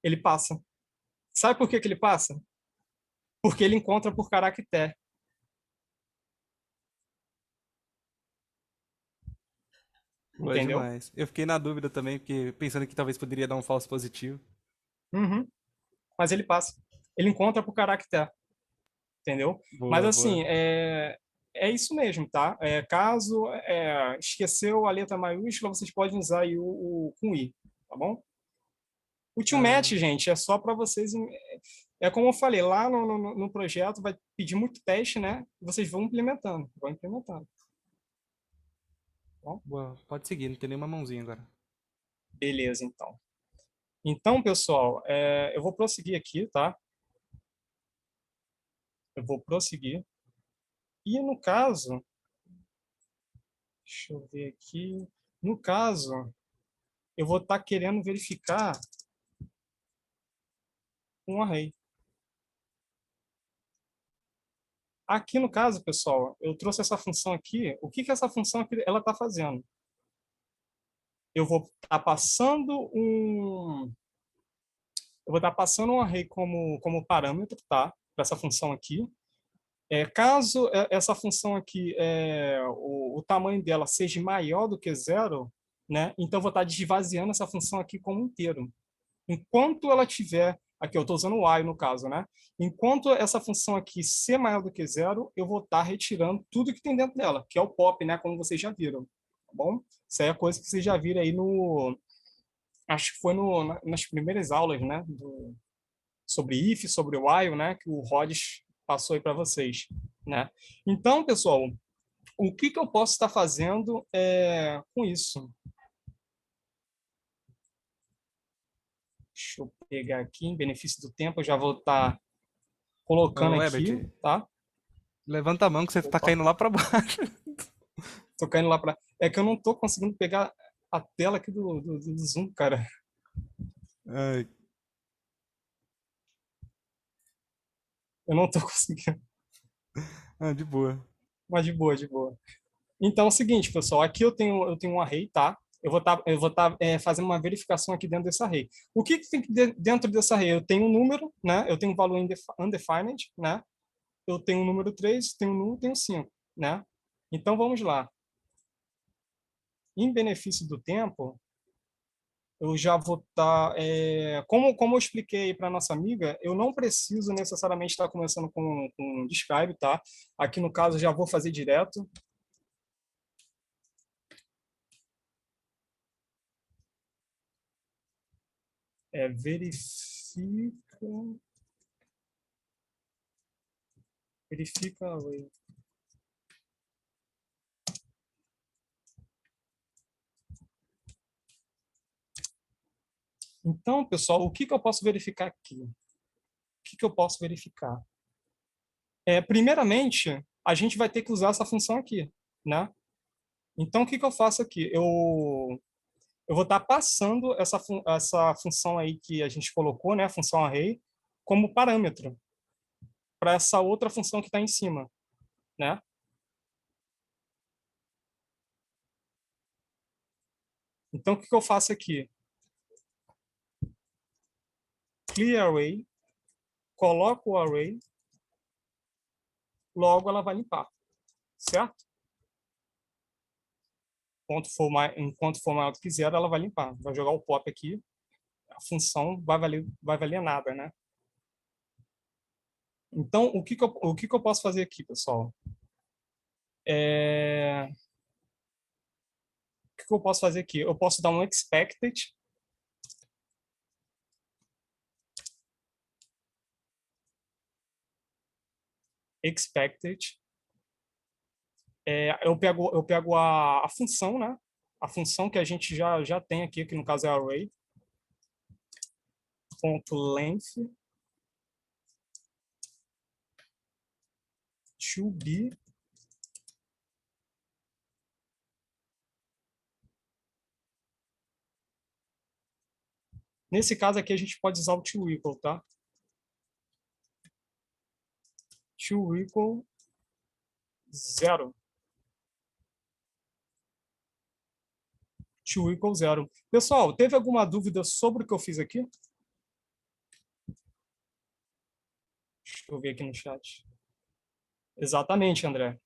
Ele passa. Sabe por que ele passa? Porque ele encontra por caractere. Boa Entendeu? demais. Eu fiquei na dúvida também, porque pensando que talvez poderia dar um falso positivo. Uhum. Mas ele passa. Ele encontra por caractere. Entendeu? Boa, Mas boa. assim, é isso mesmo, tá? Caso esqueceu a letra maiúscula, vocês podem usar aí o com i, tá bom? O to match, gente, é só para vocês. É como eu falei, lá no projeto vai pedir muito teste, né? Vocês vão implementando. Boa, pode seguir, não tem nenhuma mãozinha agora. Beleza, então. Então, pessoal, eu vou prosseguir aqui, tá? Eu vou prosseguir. E no caso, deixa eu ver aqui. No caso, eu vou estar querendo verificar um array. Aqui no caso, pessoal, eu trouxe essa função aqui. O que essa função aqui ela está fazendo? Eu vou estar passando um array como parâmetro, tá? Para essa função aqui. Caso essa função aqui, o tamanho dela seja maior do que 0, né? Então eu vou estar desvaziando essa função aqui como inteiro. Enquanto ela tiver, aqui eu estou usando o while no caso, né? Enquanto essa função aqui ser maior do que 0, eu vou estar retirando tudo que tem dentro dela, que é o pop, né? Como vocês já viram, tá bom? Isso aí é coisa que vocês já viram aí acho que foi nas primeiras aulas, né? sobre if, sobre while, né, que o Rhodes passou aí para vocês, né? Então, pessoal, o que eu posso estar fazendo com isso? Deixa eu pegar aqui, em benefício do tempo, eu já vou estar colocando Ô, aqui, Herbert, tá? levanta a mão que você tá Opa. caindo lá pra baixo. Tô caindo lá para... É que eu não tô conseguindo pegar a tela aqui do Zoom, cara. Ai, Eu não tô conseguindo. de boa. Mas de boa, de boa. Então é o seguinte, pessoal, aqui eu tenho um array, tá? Eu vou estar fazendo uma verificação aqui dentro desse array. O que tem dentro desse array? Eu tenho um número, né? Eu tenho um valor undefined, né? Eu tenho um número 3, tenho um null, tenho 5, né? Então vamos lá. Em benefício do tempo, eu já vou estar... como eu expliquei para nossa amiga, eu não preciso necessariamente estar começando com describe, tá? Aqui no caso, já vou fazer direto. Verifica array. Então, pessoal, o que eu posso verificar aqui? O que eu posso verificar? Primeiramente, a gente vai ter que usar essa função aqui, né? Então, o que eu faço aqui? Eu vou estar passando essa função aí que a gente colocou, né? A função array, como parâmetro para essa outra função que está em cima, né? Então, o que eu faço aqui? Clear array, coloco o array, logo ela vai limpar, certo? Enquanto for maior do que zero, ela vai limpar. Vai jogar o pop aqui, a função vai valer nada, né? Então, o que eu posso fazer aqui, pessoal? O que eu posso fazer aqui? Eu posso dar um expected. Eu pego a função, né? A função que a gente já tem aqui, que no caso é array. .length to be nesse caso aqui a gente pode usar o to equal, tá? To equal 0. To equal 0. Pessoal, teve alguma dúvida sobre o que eu fiz aqui? Deixa eu ver aqui no chat. Exatamente, André.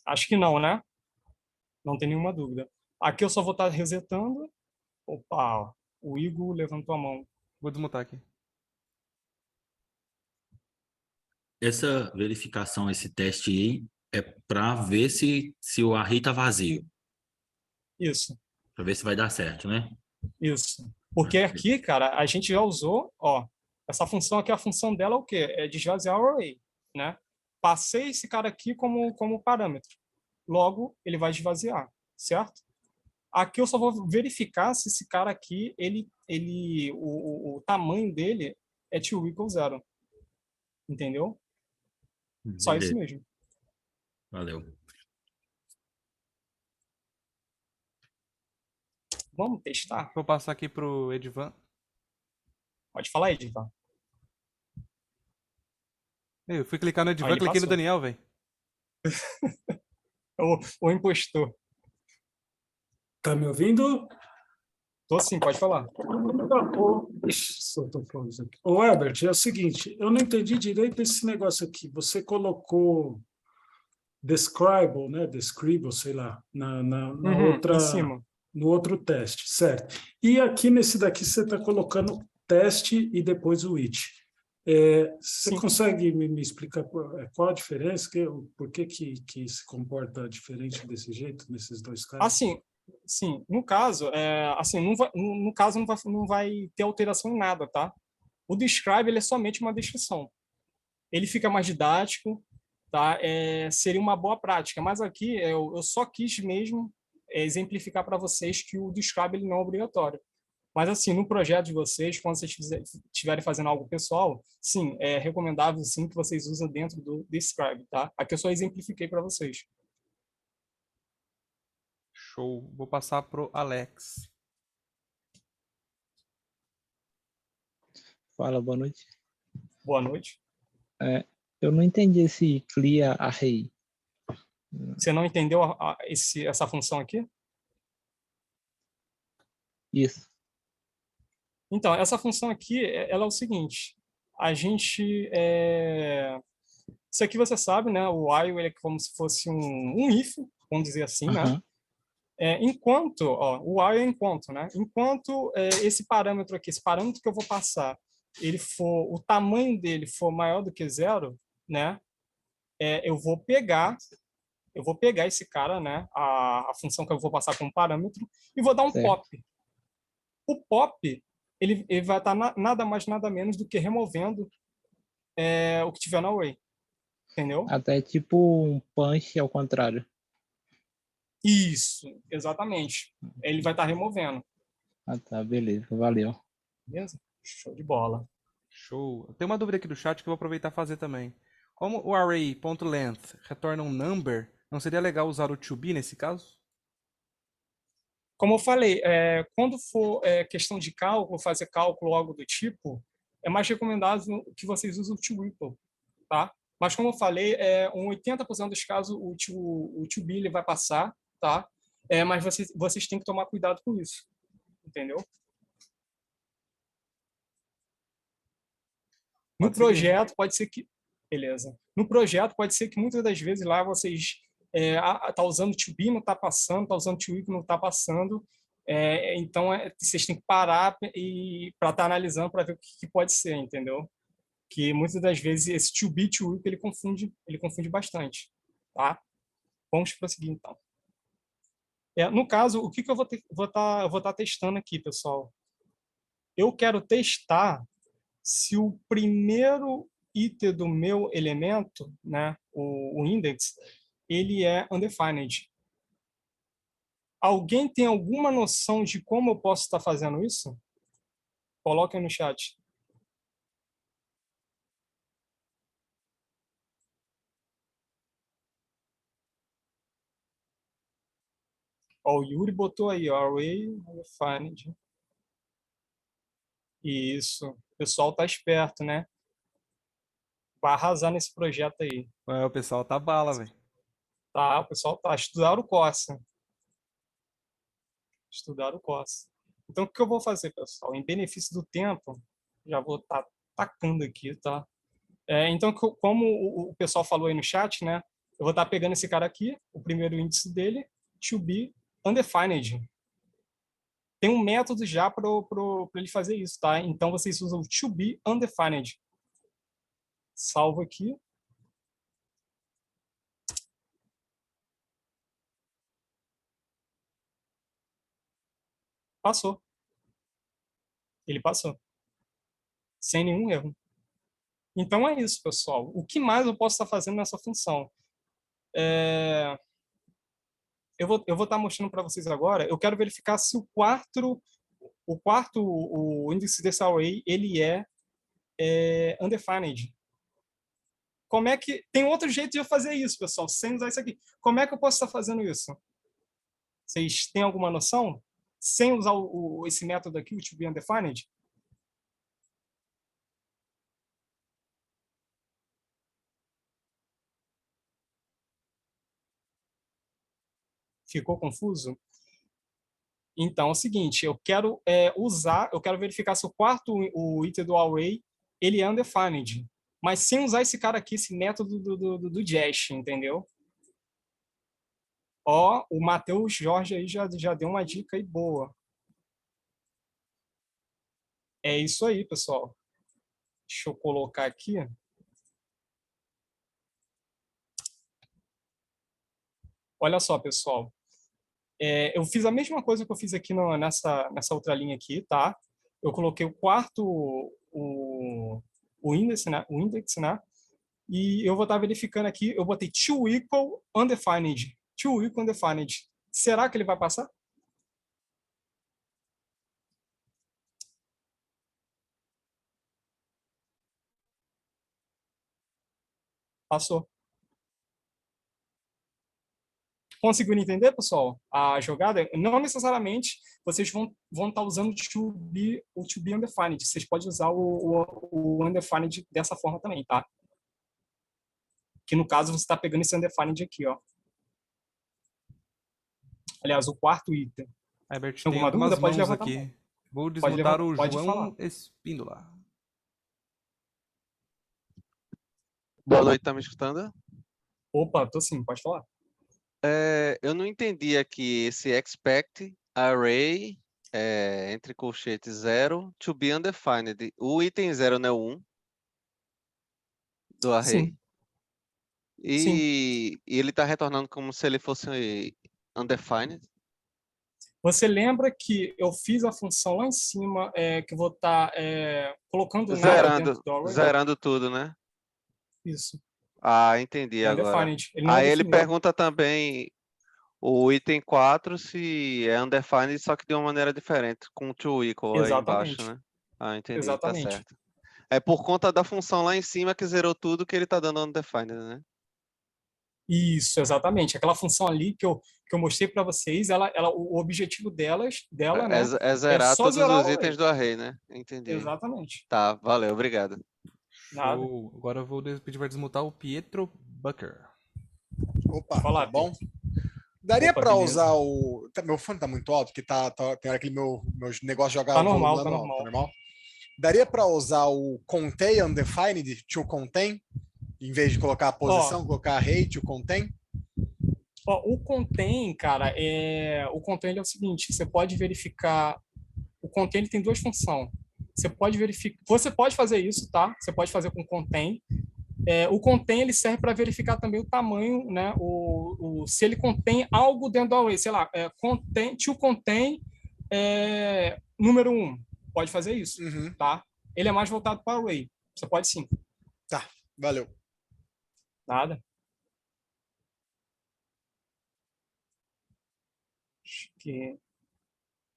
Acho que não, né? Não tem nenhuma dúvida. Aqui eu só vou estar resetando. Opa, o Igor levantou a mão. Vou desmutar aqui. Essa verificação, esse teste aí, é para ver se o array está vazio. Isso. Para ver se vai dar certo, né? Isso. Porque aqui, cara, a gente já usou, ó, essa função aqui, a função dela é o quê? É de esvaziar o array, né? Passei esse cara aqui como parâmetro. Logo, ele vai esvaziar, certo? Aqui eu só vou verificar se esse cara aqui, o tamanho dele é to equal 0. Entendeu? Só isso mesmo. Valeu. Vamos testar? Vou passar aqui pro Edvan. Pode falar, Edvan. Eu fui clicar no Edvan, Ele cliquei no passou. Daniel, velho. O impostor. Tá me ouvindo? Tô sim, pode falar. Ô, Herbert, é o seguinte, eu não entendi direito esse negócio aqui. Você colocou describe, né? Describe, sei lá, na outra, em cima. no outro teste, certo? E aqui nesse daqui você está colocando teste e depois o it. Você Sim. consegue me explicar qual a diferença? Por que se comporta diferente desse jeito nesses dois casos? Assim, Sim, no caso, assim, no caso não vai ter alteração em nada, tá? O describe, ele é somente uma descrição. Ele fica mais didático, tá? Seria uma boa prática, mas aqui eu só quis mesmo exemplificar para vocês que o describe ele não é obrigatório. Mas assim, no projeto de vocês, quando vocês estiverem fazendo algo pessoal, sim, é recomendável sim que vocês usem dentro do describe, tá? Aqui eu só exemplifiquei para vocês. Show. Vou passar pro Alex. Fala, boa noite. Boa noite. Eu não entendi esse clear array. Você não entendeu essa função aqui? Isso. Então, essa função aqui, ela é o seguinte, a gente, isso aqui você sabe, né, o while ele é como se fosse um if, vamos dizer assim, né? Enquanto, ó, o while é enquanto, né? Enquanto esse parâmetro aqui, esse parâmetro que eu vou passar, o tamanho dele for maior do que 0, né? Eu vou pegar esse cara, né, a função que eu vou passar como parâmetro, e vou dar um pop. O pop, ele vai estar nada mais, nada menos do que removendo o que tiver na array. Entendeu? Até tipo um punch ao contrário. Isso, exatamente. Ele vai estar removendo. Ah, tá, beleza, valeu. Beleza? Show de bola. Show. Tem uma dúvida aqui do chat que eu vou aproveitar e fazer também. Como o array.length retorna um number, não seria legal usar o to be nesse caso? Como eu falei, quando for questão de cálculo, fazer cálculo ou algo do tipo, é mais recomendável que vocês usem o to-equal, tá? Mas como eu falei, 80% dos casos o to be ele vai passar, tá? Mas vocês têm que tomar cuidado com isso, entendeu? No projeto pode ser que, beleza. No projeto pode ser que muitas das vezes lá vocês tá usando to be, não tá passando, tá usando to equal, não tá passando. Então vocês têm que parar e para estar analisando para ver o que pode ser, entendeu? Que muitas das vezes esse to be, to equal, ele confunde bastante, tá? Vamos prosseguir então. No caso, o que eu vou estar testando aqui, pessoal? Eu quero testar se o primeiro item do meu elemento, né, o index, ele é undefined. Alguém tem alguma noção de como eu posso estar fazendo isso? Coloquem no chat. Ó, o Yuri botou aí, ó, array undefined. Isso. O pessoal tá esperto, né? Vai arrasar nesse projeto aí. O pessoal tá bala, velho. Tá, o pessoal tá. Estudar o Corsa. Estudar o Corsa. Então, o que eu vou fazer, pessoal? Em benefício do tempo, já vou estar tacando aqui, tá? Então, como o pessoal falou aí no chat, né? Eu vou estar pegando esse cara aqui, o primeiro índice dele, to be undefined. Tem um método já para ele fazer isso, tá? Então, vocês usam o to be undefined. Salvo aqui. Passou. Ele passou. Sem nenhum erro. Então é isso, pessoal. O que mais eu posso estar fazendo nessa função? Eu vou estar mostrando para vocês agora. Eu quero verificar se o índice desse array ele é undefined. Como é que tem outro jeito de eu fazer isso, pessoal, sem usar isso aqui? Como é que eu posso estar fazendo isso? Vocês têm alguma noção? Sem usar esse método aqui, o to be undefined? Ficou confuso? Então, é o seguinte, eu quero verificar se o item do array, ele é undefined, mas sem usar esse cara aqui, esse método do Jest, entendeu? Ó, o Matheus Jorge aí já deu uma dica aí boa. É isso aí, pessoal. Deixa eu colocar aqui. Olha só, pessoal. Eu fiz a mesma coisa que eu fiz aqui nessa outra linha aqui, tá? Eu coloquei o quarto, o índice, né? E eu vou estar verificando aqui, eu botei to equal undefined. To equal undefined. Será que ele vai passar? Passou. Conseguiram entender, pessoal? A jogada? Não necessariamente vocês vão estar usando o to be undefined. Vocês podem usar o undefined dessa forma também, tá? Que no caso você está pegando esse undefined aqui, ó. Aliás, o quarto item. Herbert, Tem tem alguma dúvida? algumas Pode mãos levantar a mão. aqui. Vou Pode desmutar o pode João falar. Espíndola. Boa noite, tá me escutando? Opa, tô sim, pode falar. Eu não entendi aqui esse expect array entre colchetes 0 to be undefined. O item 0 não é o 1 do array? Sim. Sim. E ele está retornando como se ele fosse undefined? Você lembra que eu fiz a função lá em cima, que eu vou estar colocando nada Zerando, dentro do array? zerando tudo, né? Isso. Ah, entendi É agora. undefined. Ele não é Aí ele definido. pergunta também o item 4 se é undefined, só que de uma maneira diferente, com to equal aí embaixo, Exatamente. né? Ah, entendi, tá Exatamente. certo. É por conta da função lá em cima que zerou tudo que ele tá dando undefined, né? Isso, exatamente. Aquela função ali que eu mostrei para vocês, o objetivo dela, né, É é zerar só todos zerar os o itens array. do array, né? Entendi. Exatamente. Tá, valeu, obrigado. Nada. Show. Agora eu vou pedir para desmutar o Pietro Bucker. Opa, Fala, tá bom? Pedro. Daria Opa, para beleza. usar o. Meu fone tá muito alto, que tem hora que meu negócio de jogar Tá o volume normal, lá tá no alto, normal. tá normal? Daria para usar o contain undefined to contain, em vez de colocar a posição, colocar array to contain? O contain, cara, o contain é o seguinte, você pode verificar, o contain ele tem duas funções. Você pode fazer isso, tá? Você pode fazer com contain. O contain ele serve para verificar também o tamanho, né? Se ele contém algo dentro do array, sei lá, to contain número 1. Pode fazer isso, tá? Ele é mais voltado para array. Você pode sim. Tá, valeu. Nada. Acho que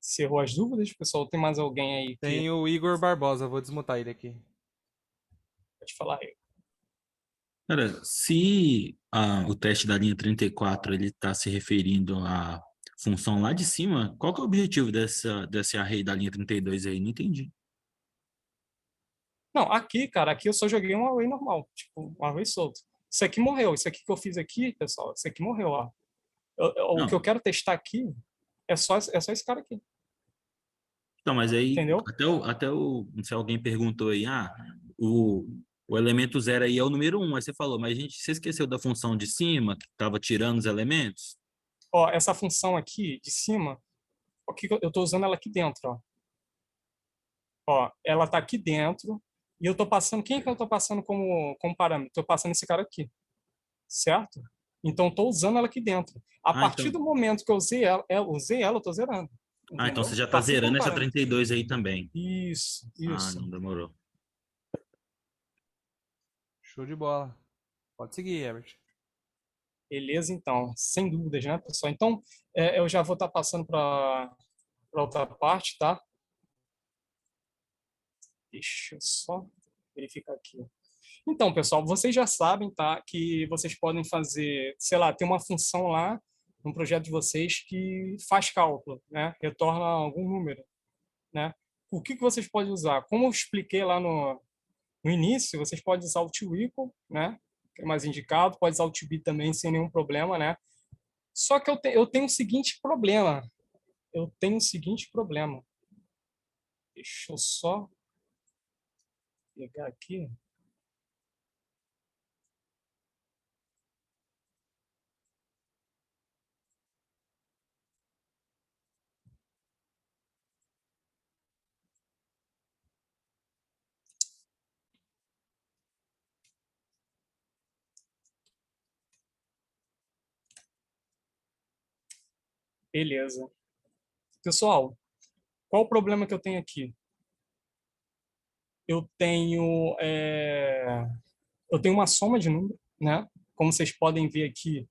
encerrou as dúvidas, pessoal. Tem mais alguém aí que Tem o Igor Barbosa, vou desmutar ele aqui. pode falar aí? Cara, se o teste da linha 34 ele está se referindo à função lá de cima, qual que é o objetivo desse array da linha 32 aí? Não entendi. Não, aqui, cara, aqui eu só joguei um array normal, tipo, um array solto. Isso aqui morreu. Isso aqui que eu fiz aqui, pessoal, isso aqui morreu, ó. O que eu quero testar aqui é só esse cara aqui. Então, mas aí, Entendeu? não sei, alguém perguntou aí, o elemento 0 aí é o número 1, aí você falou, mas você esqueceu da função de cima, que estava tirando os elementos? Ó, essa função aqui de cima, eu estou usando ela aqui dentro, ó. Ó, ela está aqui dentro e eu estou passando, quem que eu estou passando como parâmetro? Estou passando esse cara aqui, certo? Então, estou usando ela aqui dentro. A partir então. do momento que eu usei ela, eu estou zerando. Então Entendeu? você já Tá está aqui como zerando essa parâmetro. 32 aí também. Isso. Não demorou. Show de bola. Pode seguir, Herbert. Beleza, então. Sem dúvidas, né, pessoal? Então, eu já vou estar passando para outra parte, tá? Deixa eu só verificar aqui. Então, pessoal, vocês já sabem, tá, que vocês podem fazer, sei lá, tem uma função lá no projeto de vocês que faz cálculo, né? Retorna algum número, né? O que vocês podem usar? Como eu expliquei lá no início, vocês podem usar o to equal, né? Que é mais indicado, pode usar o to be também sem nenhum problema, né? Só que eu tenho o seguinte problema. Deixa eu só pegar aqui. Beleza. Pessoal, qual o problema que eu tenho aqui? Eu tenho uma soma de números, né? Como vocês podem ver aqui,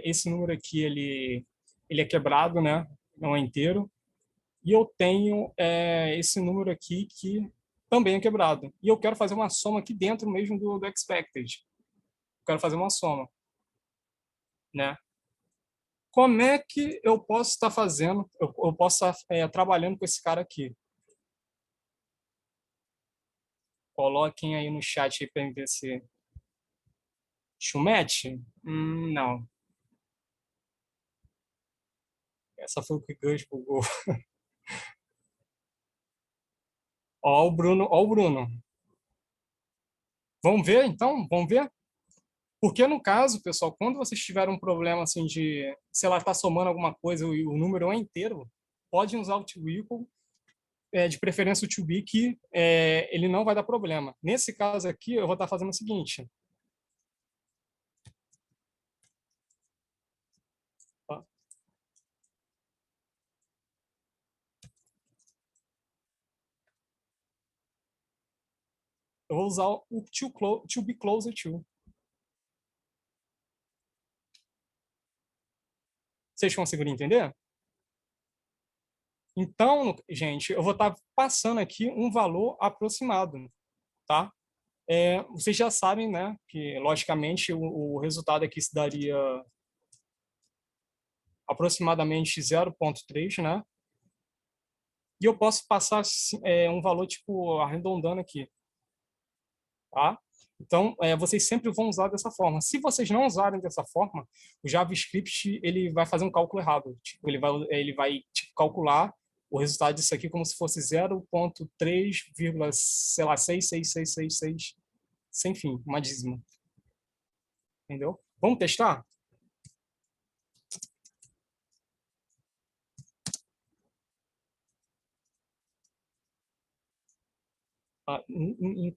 esse número aqui ele é quebrado, né? Não é inteiro. E eu tenho esse número aqui que também é quebrado. E eu quero fazer uma soma aqui dentro mesmo do expected. Eu quero fazer uma soma, né? Como é que eu posso estar fazendo? Eu posso estar trabalhando com esse cara aqui. Coloquem aí no chat para ver se Chumete? Não. Essa foi o que Gus bugou. Ó o Bruno, ó o Bruno. Vamos ver, então? Vamos ver? Porque, no caso, pessoal, quando vocês tiverem um problema assim de, sei lá, tá somando alguma coisa e o número é inteiro, pode usar o TOEqual, de preferência o TOBE, que ele não vai dar problema. Nesse caso aqui, eu vou estar fazendo o seguinte. Eu vou usar o to be closer to. Vocês conseguiram entender? Então, gente, eu vou estar passando aqui um valor aproximado, tá? Vocês já sabem, né, que logicamente o resultado aqui se daria aproximadamente 0,3, né? E eu posso passar um valor tipo arredondando aqui, tá? Então, vocês sempre vão usar dessa forma. Se vocês não usarem dessa forma, o JavaScript ele vai fazer um cálculo errado. Tipo, ele vai tipo, calcular o resultado disso aqui como se fosse 0,3, sei lá, 66666, sem fim, uma dízima. Entendeu? Vamos testar?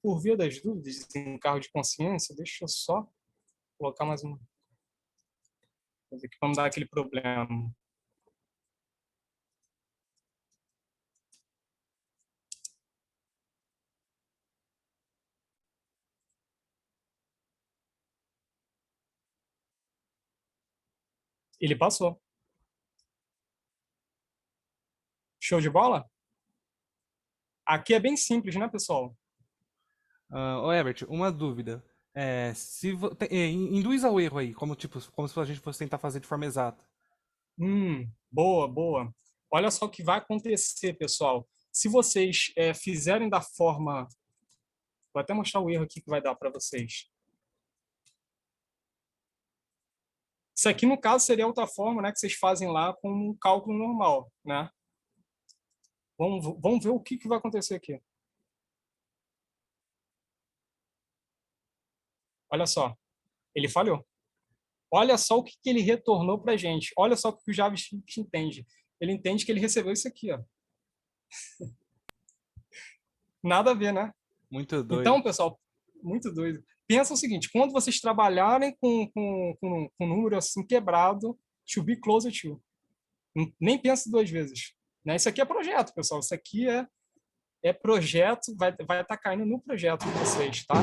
Por via das dúvidas, em cargo de consciência, deixa eu só colocar mais uma. Aqui para não dar aquele problema. Ele passou. Show de bola? Aqui é bem simples, né, pessoal? Ô, Herbert, uma dúvida. Induz ao erro aí, como se a gente fosse tentar fazer de forma exata. Boa, boa. Olha só o que vai acontecer, pessoal. Se vocês fizerem da forma... Vou até mostrar o erro aqui que vai dar para vocês. Isso aqui, no caso, seria outra forma, né, que vocês fazem lá com um cálculo normal, né? Vamos ver o que vai acontecer aqui. Olha só, ele falhou. Olha só o que ele retornou para a gente. Olha só o que o JavaScript entende. Ele entende que ele recebeu isso aqui, ó. Nada a ver, né? Muito doido. Então, pessoal, muito doido. Pensa o seguinte, quando vocês trabalharem com um número assim quebrado, to be closer to. Nem pense duas vezes. Né? Isso aqui é projeto, pessoal. Isso aqui é projeto, vai estar caindo no projeto de vocês, tá?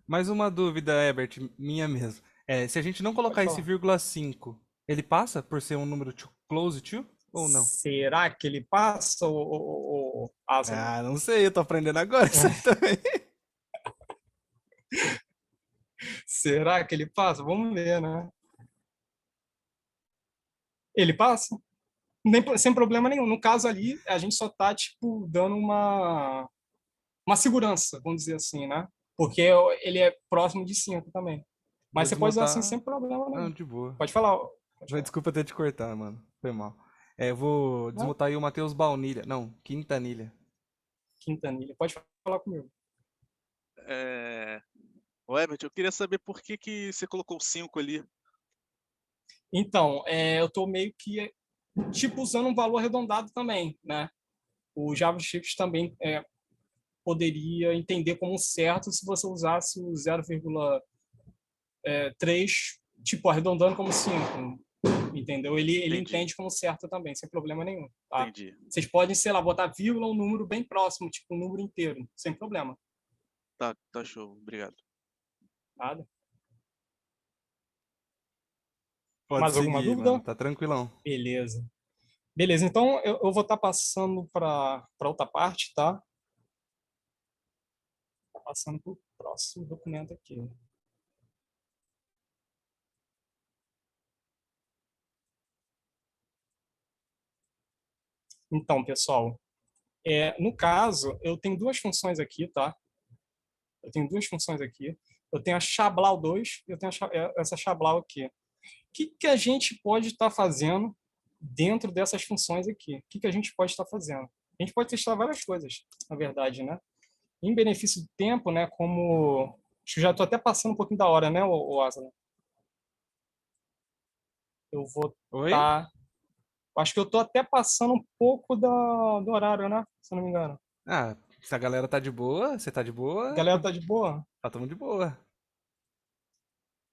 Mais uma dúvida, Herbert, minha mesmo. Se a gente não colocar esse vírgula 5, ele passa por ser um número close to ou não? Será que ele passa ou Ah, não sei, eu tô aprendendo agora isso aí também. Será que ele passa? Vamos ver, né? Ele passa? Sem problema nenhum. No caso ali, a gente só tá, tipo, dando uma segurança, vamos dizer assim, né? Porque ele é próximo de 5 também. Mas você pode usar assim sem problema nenhum. Não, de boa. Pode falar. Desculpa ter te cortar, mano. Foi mal. Eu vou desmutar aí o Matheus Baunilha. Não, Quintanilha. Quintanilha. Pode falar comigo. Herbert, eu queria saber por que você colocou 5 ali. Então, eu tô meio que, tipo, usando um valor arredondado também, né? O JavaScript também poderia entender como certo se você usasse o 0,3, tipo, arredondando como 5. Entendeu? Ele Entendi. entende como certo também, sem problema nenhum. Tá? Entendi. Vocês podem, sei lá, botar vírgula um número bem próximo, tipo um número inteiro, sem problema. Tá show. Obrigado. Nada. Pode Mais alguma seguir, mano. dúvida? Tá tranquilão. Beleza. Beleza, então eu vou estar passando para outra parte, tá? Passando para o próximo documento aqui. Então, pessoal, no caso, eu tenho duas funções aqui, tá? Eu tenho duas funções aqui. Eu tenho a Chablau2 e eu tenho essa Chablau aqui. O que a gente pode estar fazendo dentro dessas funções aqui? O que a gente pode estar fazendo? A gente pode testar várias coisas, na verdade, né? Em benefício do tempo, né? Como... Acho que já estou até passando um pouquinho da hora, né, Aslan? Eu vou Oi? Acho que eu estou até passando um pouco do horário, né? Se eu não me engano. Ah, se a galera tá de boa, você tá de A boa, galera tá de boa? tá todo mundo de boa.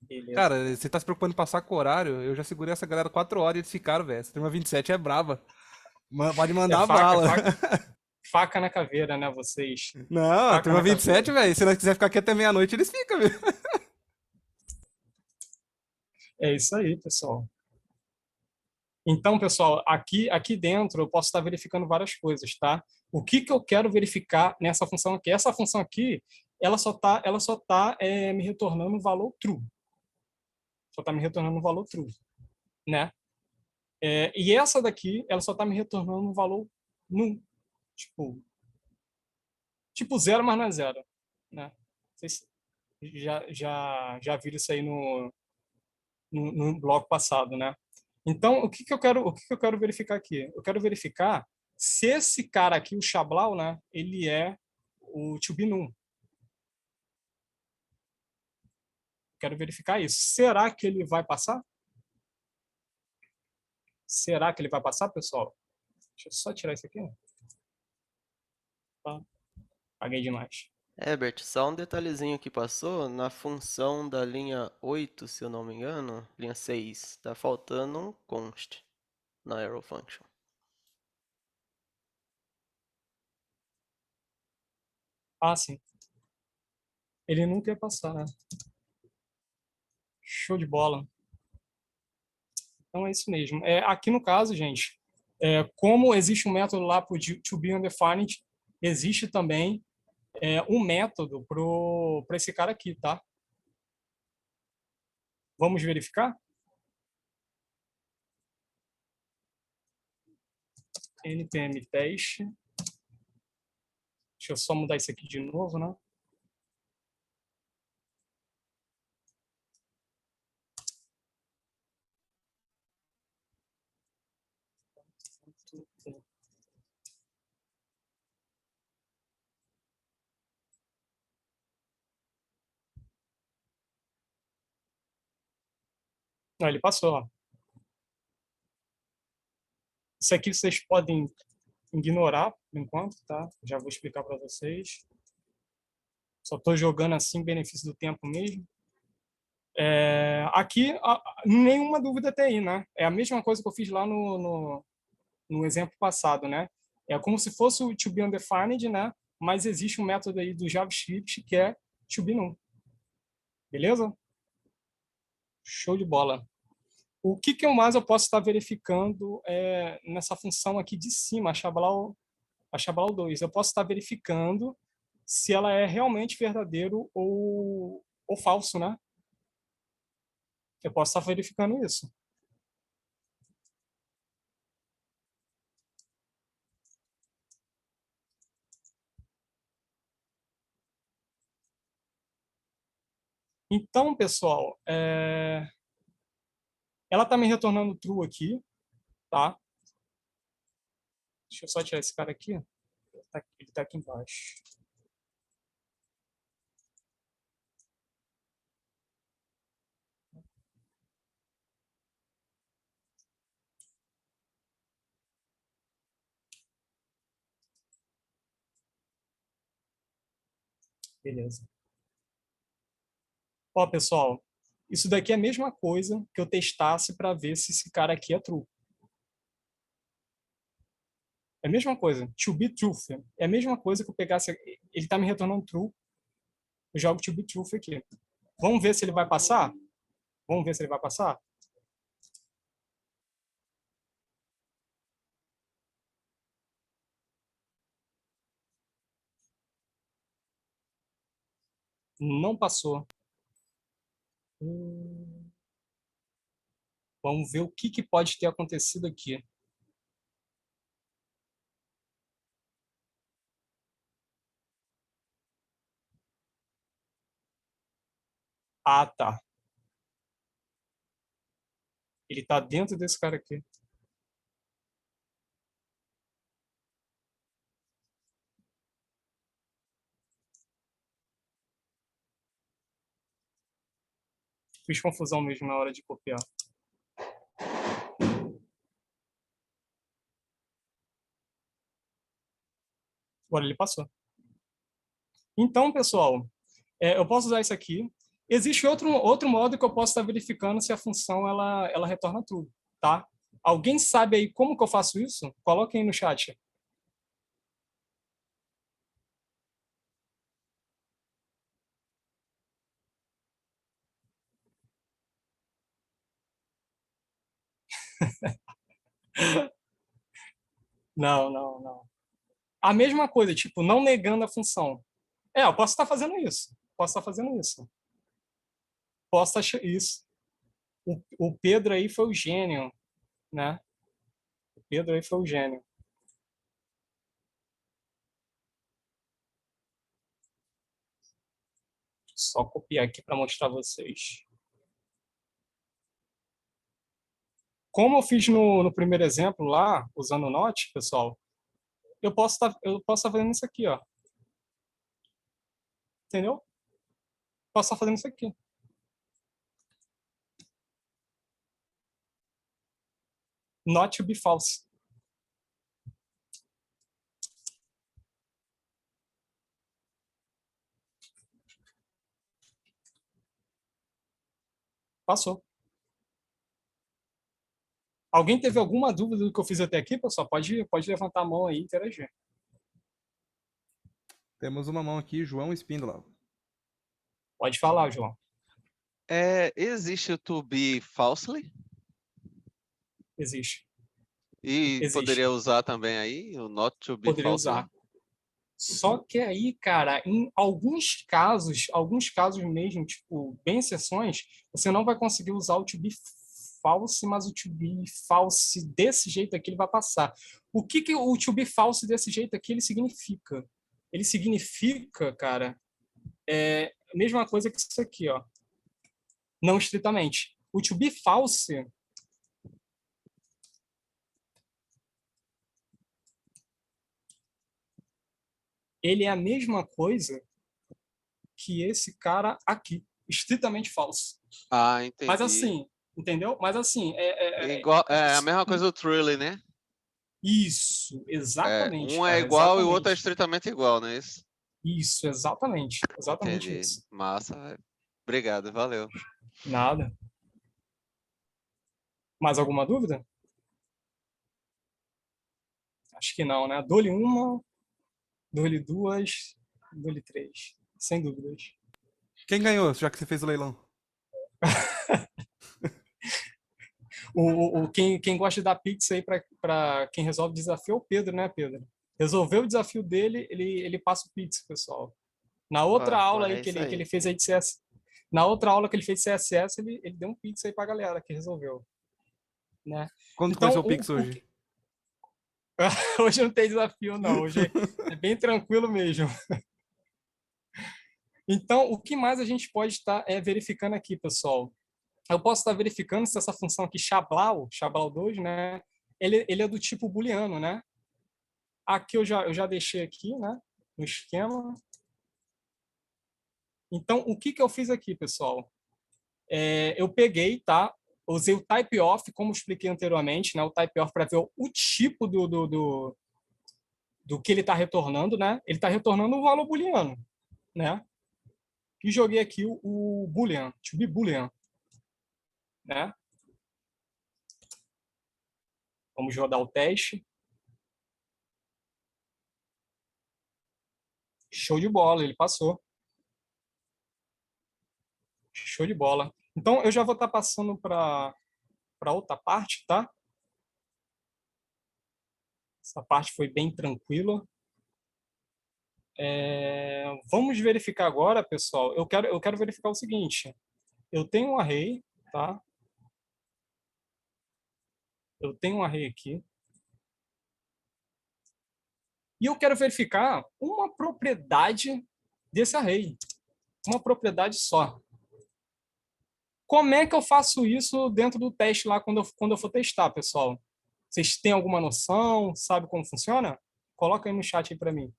Beleza. Cara, você tá se preocupando em passar com o horário? Eu já segurei essa galera 4 horas e eles ficaram, velho. Essa turma 27 é brava. Pode mandar bala. Faca na caveira, né, vocês? Não, a Faca turma na 27, caveira. velho. Se nós quiser ficar aqui até meia-noite, eles ficam, viu? É isso aí, pessoal. Então, pessoal, aqui dentro eu posso estar verificando várias coisas, tá? O que eu quero verificar nessa função aqui? Essa função aqui, ela só tá me retornando um valor true. Só está me retornando um valor true, né? E essa daqui, ela só está me retornando um valor null. Tipo zero, mas não é zero, né? Vocês já viram isso aí no bloco passado, né? Então, o que eu quero verificar aqui? Eu quero verificar se esse cara aqui, o Chablau, né, ele é o to be null. Quero verificar isso. Será que ele vai passar? Será que ele vai passar, pessoal? Deixa eu só tirar isso aqui. Tá. Paguei demais. Herbert, só um detalhezinho que passou, na função da linha 8, se eu não me engano, linha 6, tá faltando um const na arrow function. Ah, sim. Ele não quer passar, né? Show de bola. Então é isso mesmo. Aqui no caso, gente, como existe um método lá para o to be undefined, existe também um método para esse cara aqui, tá? Vamos verificar? npm teste. Deixa eu só mudar isso aqui de novo, né? Não, ele passou, ó. Isso aqui vocês podem ignorar por enquanto, tá? Já vou explicar para vocês. Só estou jogando assim, benefício do tempo mesmo. Aqui, nenhuma dúvida até aí, né? É a mesma coisa que eu fiz lá no exemplo passado, né? É como se fosse o to be undefined, né? Mas existe um método aí do JavaScript que é to be null. Beleza? Show de bola. O que eu posso estar verificando nessa função aqui de cima, a Chablau2? Eu posso estar verificando se ela é realmente verdadeiro ou falso, né? Eu posso estar verificando isso. Então, pessoal, ela está me retornando true aqui, tá? Deixa eu só tirar esse cara aqui. Ele está aqui embaixo. Beleza. Ó, pessoal, Isso daqui é a mesma coisa que eu testasse para ver se esse cara aqui é true. É a mesma coisa. To be truth. É a mesma coisa que eu pegasse... Ele está me retornando true. Eu jogo to be truth aqui. Vamos ver se ele vai passar? Vamos ver se ele vai passar? Não passou. Vamos ver o que pode ter acontecido aqui. Ah, tá. Ele está dentro desse cara aqui. Fiz confusão mesmo na hora de copiar. Agora ele passou. Então, pessoal, eu posso usar isso aqui. Existe outro modo que eu posso estar verificando se a função ela retorna true, tá? Alguém sabe aí como que eu faço isso? Coloquem aí no chat. Não. A mesma coisa, tipo, não negando a função. Eu posso estar fazendo isso. Posso estar isso. O Pedro aí foi o gênio, né? O Pedro aí foi o gênio. Só copiar aqui para mostrar a vocês. Como eu fiz no primeiro exemplo lá, usando o Not, pessoal, eu posso estar fazendo isso aqui, ó. Entendeu? Posso estar fazendo isso aqui. Not to be false. Passou. Alguém teve alguma dúvida do que eu fiz até aqui, pessoal? Pode levantar a mão aí e interagir. Temos uma mão aqui, João Espíndola. Pode falar, João. Existe o to be falsely? Existe. E Existe. poderia usar também aí o not to be Poderia falsely? usar. Só que aí, cara, em alguns casos mesmo, tipo, bem exceções, você não vai conseguir usar o to be false, mas o to be false desse jeito aqui ele vai passar. O que o to be false desse jeito aqui ele significa? Ele significa, cara, a mesma coisa que isso aqui, ó. Não estritamente. O to be false ele é a mesma coisa que esse cara aqui, estritamente falso. Ah, entendi. Mas assim, entendeu? Mas assim, Igual, a mesma coisa do truly, né? Isso, exatamente. Um cara, é igual exatamente. e o outro é estritamente igual, não é isso? Isso, exatamente. Exatamente Entendi. isso. Massa, velho. Obrigado, valeu. Nada. Mais alguma dúvida? Acho que não, né? Dou-lhe uma, dou-lhe duas, dou-lhe três. Sem dúvidas. Quem ganhou, já que você fez o leilão? Quem gosta de dar pix aí para quem resolve o desafio é o Pedro, né, Pedro? Resolveu o desafio dele, ele passa o pix, pessoal. Na outra aula aí que ele fez aí de CSS, na outra aula que ele fez de CSS, ele deu um pix aí pra galera que resolveu, né? Quanto Então, foi seu pix hoje? Hoje não tem desafio, não. Hoje é bem tranquilo mesmo. Então, o que mais a gente pode estar verificando aqui, pessoal? Eu posso estar verificando se essa função aqui, Chablau2, né? Ele é do tipo booleano, né? Aqui eu já deixei aqui, né? No esquema. Então, o que eu fiz aqui, pessoal? Eu peguei, tá? Usei o typeof, como eu expliquei anteriormente, né? O typeof para ver o tipo do que ele está retornando, né? Ele está retornando um valor booleano, né? E joguei aqui o boolean, to be boolean, né? Vamos rodar o teste. Show de bola, ele passou. Show de bola. Então, eu já vou estar passando para outra parte, tá? Essa parte foi bem tranquila. Vamos verificar agora, pessoal. Eu quero verificar o seguinte. Eu tenho um array, tá? Eu tenho um array aqui. E eu quero verificar uma propriedade desse array. Uma propriedade só. Como é que eu faço isso dentro do teste lá quando eu for testar, pessoal? Vocês têm alguma noção? Sabe como funciona? Coloca aí no chat aí para mim.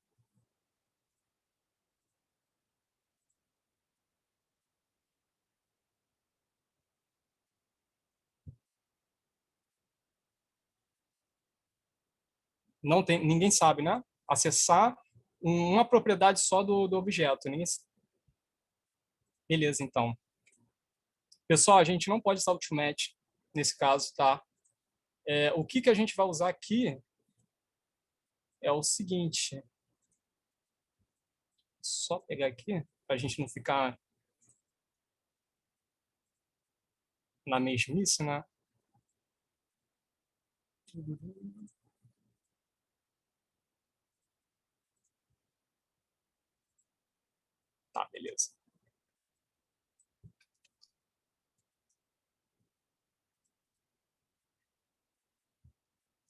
Não tem, ninguém sabe, né? Acessar uma propriedade só do objeto. Beleza, então. Pessoal, a gente não pode usar o ToMatch nesse caso, tá? O que a gente vai usar aqui é o seguinte. Só pegar aqui, para a gente não ficar na mesmice, né? Tá, beleza.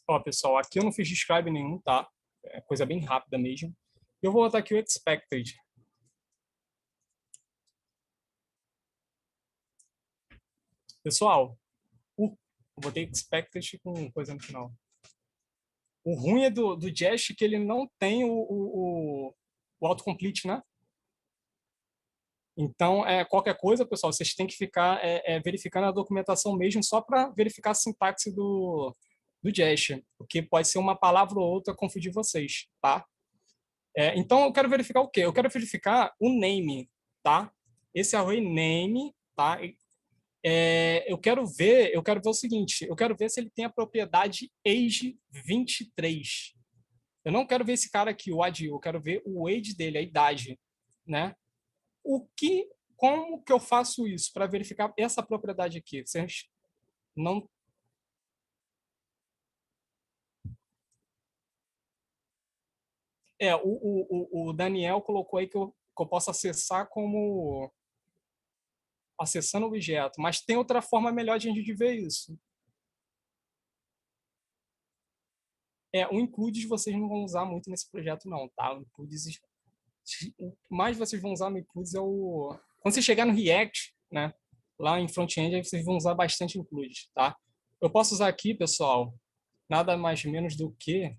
Ó, pessoal, aqui eu não fiz describe nenhum, tá? É coisa bem rápida mesmo. Eu vou botar aqui o expected. Pessoal, eu botei expected com coisa no final. O ruim é do Jest que ele não tem o autocomplete, né? Então, qualquer coisa, pessoal, vocês têm que ficar verificando a documentação mesmo só para verificar a sintaxe do Jest, porque pode ser uma palavra ou outra confundir vocês, tá? Então, eu quero verificar o quê? Eu quero verificar o name, tá? Esse array name, tá? Eu quero ver o seguinte, eu quero ver se ele tem a propriedade age 23. Eu não quero ver esse cara aqui, o Adil, eu quero ver o age dele, a idade, né? Como que eu faço isso para verificar essa propriedade aqui? Vocês não... O Daniel colocou aí que eu posso acessar como acessando o objeto, mas tem outra forma melhor de a gente ver isso. O includes vocês não vão usar muito nesse projeto não, tá? O includes, o que mais vocês vão usar no includes é o... Quando você chegar no React, né? Lá em front-end, aí vocês vão usar bastante includes, tá? Eu posso usar aqui, pessoal, nada mais menos do que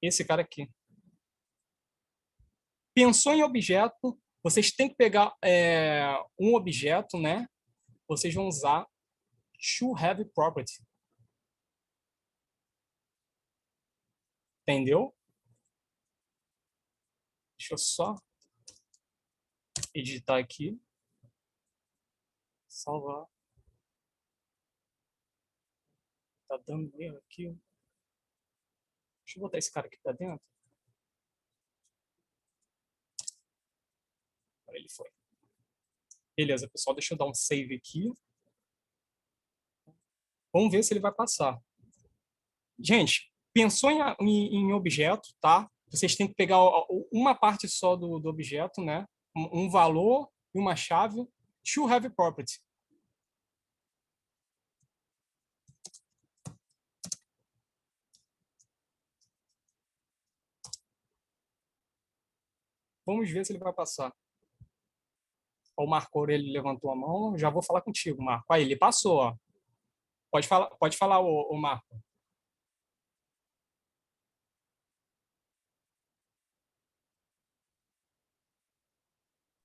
esse cara aqui. Pensou em objeto, vocês têm que pegar um objeto, né? Vocês vão usar toHaveProperty. Entendeu? Deixa eu só editar aqui. Salvar. Tá dando erro aqui. Deixa eu botar esse cara aqui pra dentro. Ele foi. Beleza, pessoal. Deixa eu dar um save aqui. Vamos ver se ele vai passar. Gente, pensou em objeto, tá? Vocês têm que pegar uma parte só do objeto, né? Um valor e uma chave. toHaveProperty. Vamos ver se ele vai passar. O Marco Aurélio levantou a mão. Já vou falar contigo, Marco. Aí, ele passou, ó. Pode falar, o Marco.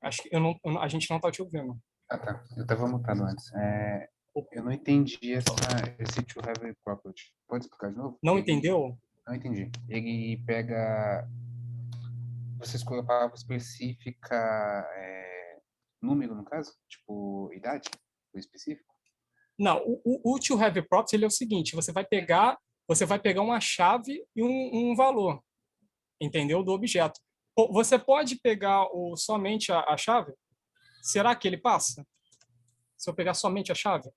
Acho que a gente não está te ouvindo. Ah, tá. Eu estava mutado antes. Eu não entendi esse toHaveProperty. Pode explicar de novo? Não entendeu? Não entendi. Ele pega... Você escolhe a palavra específica número, no caso? Tipo, idade? O específico? Não, o to have property ele é o seguinte, você vai pegar uma chave e um valor, entendeu? Do objeto. Você pode pegar somente a chave? Será que ele passa? Se eu pegar somente a chave?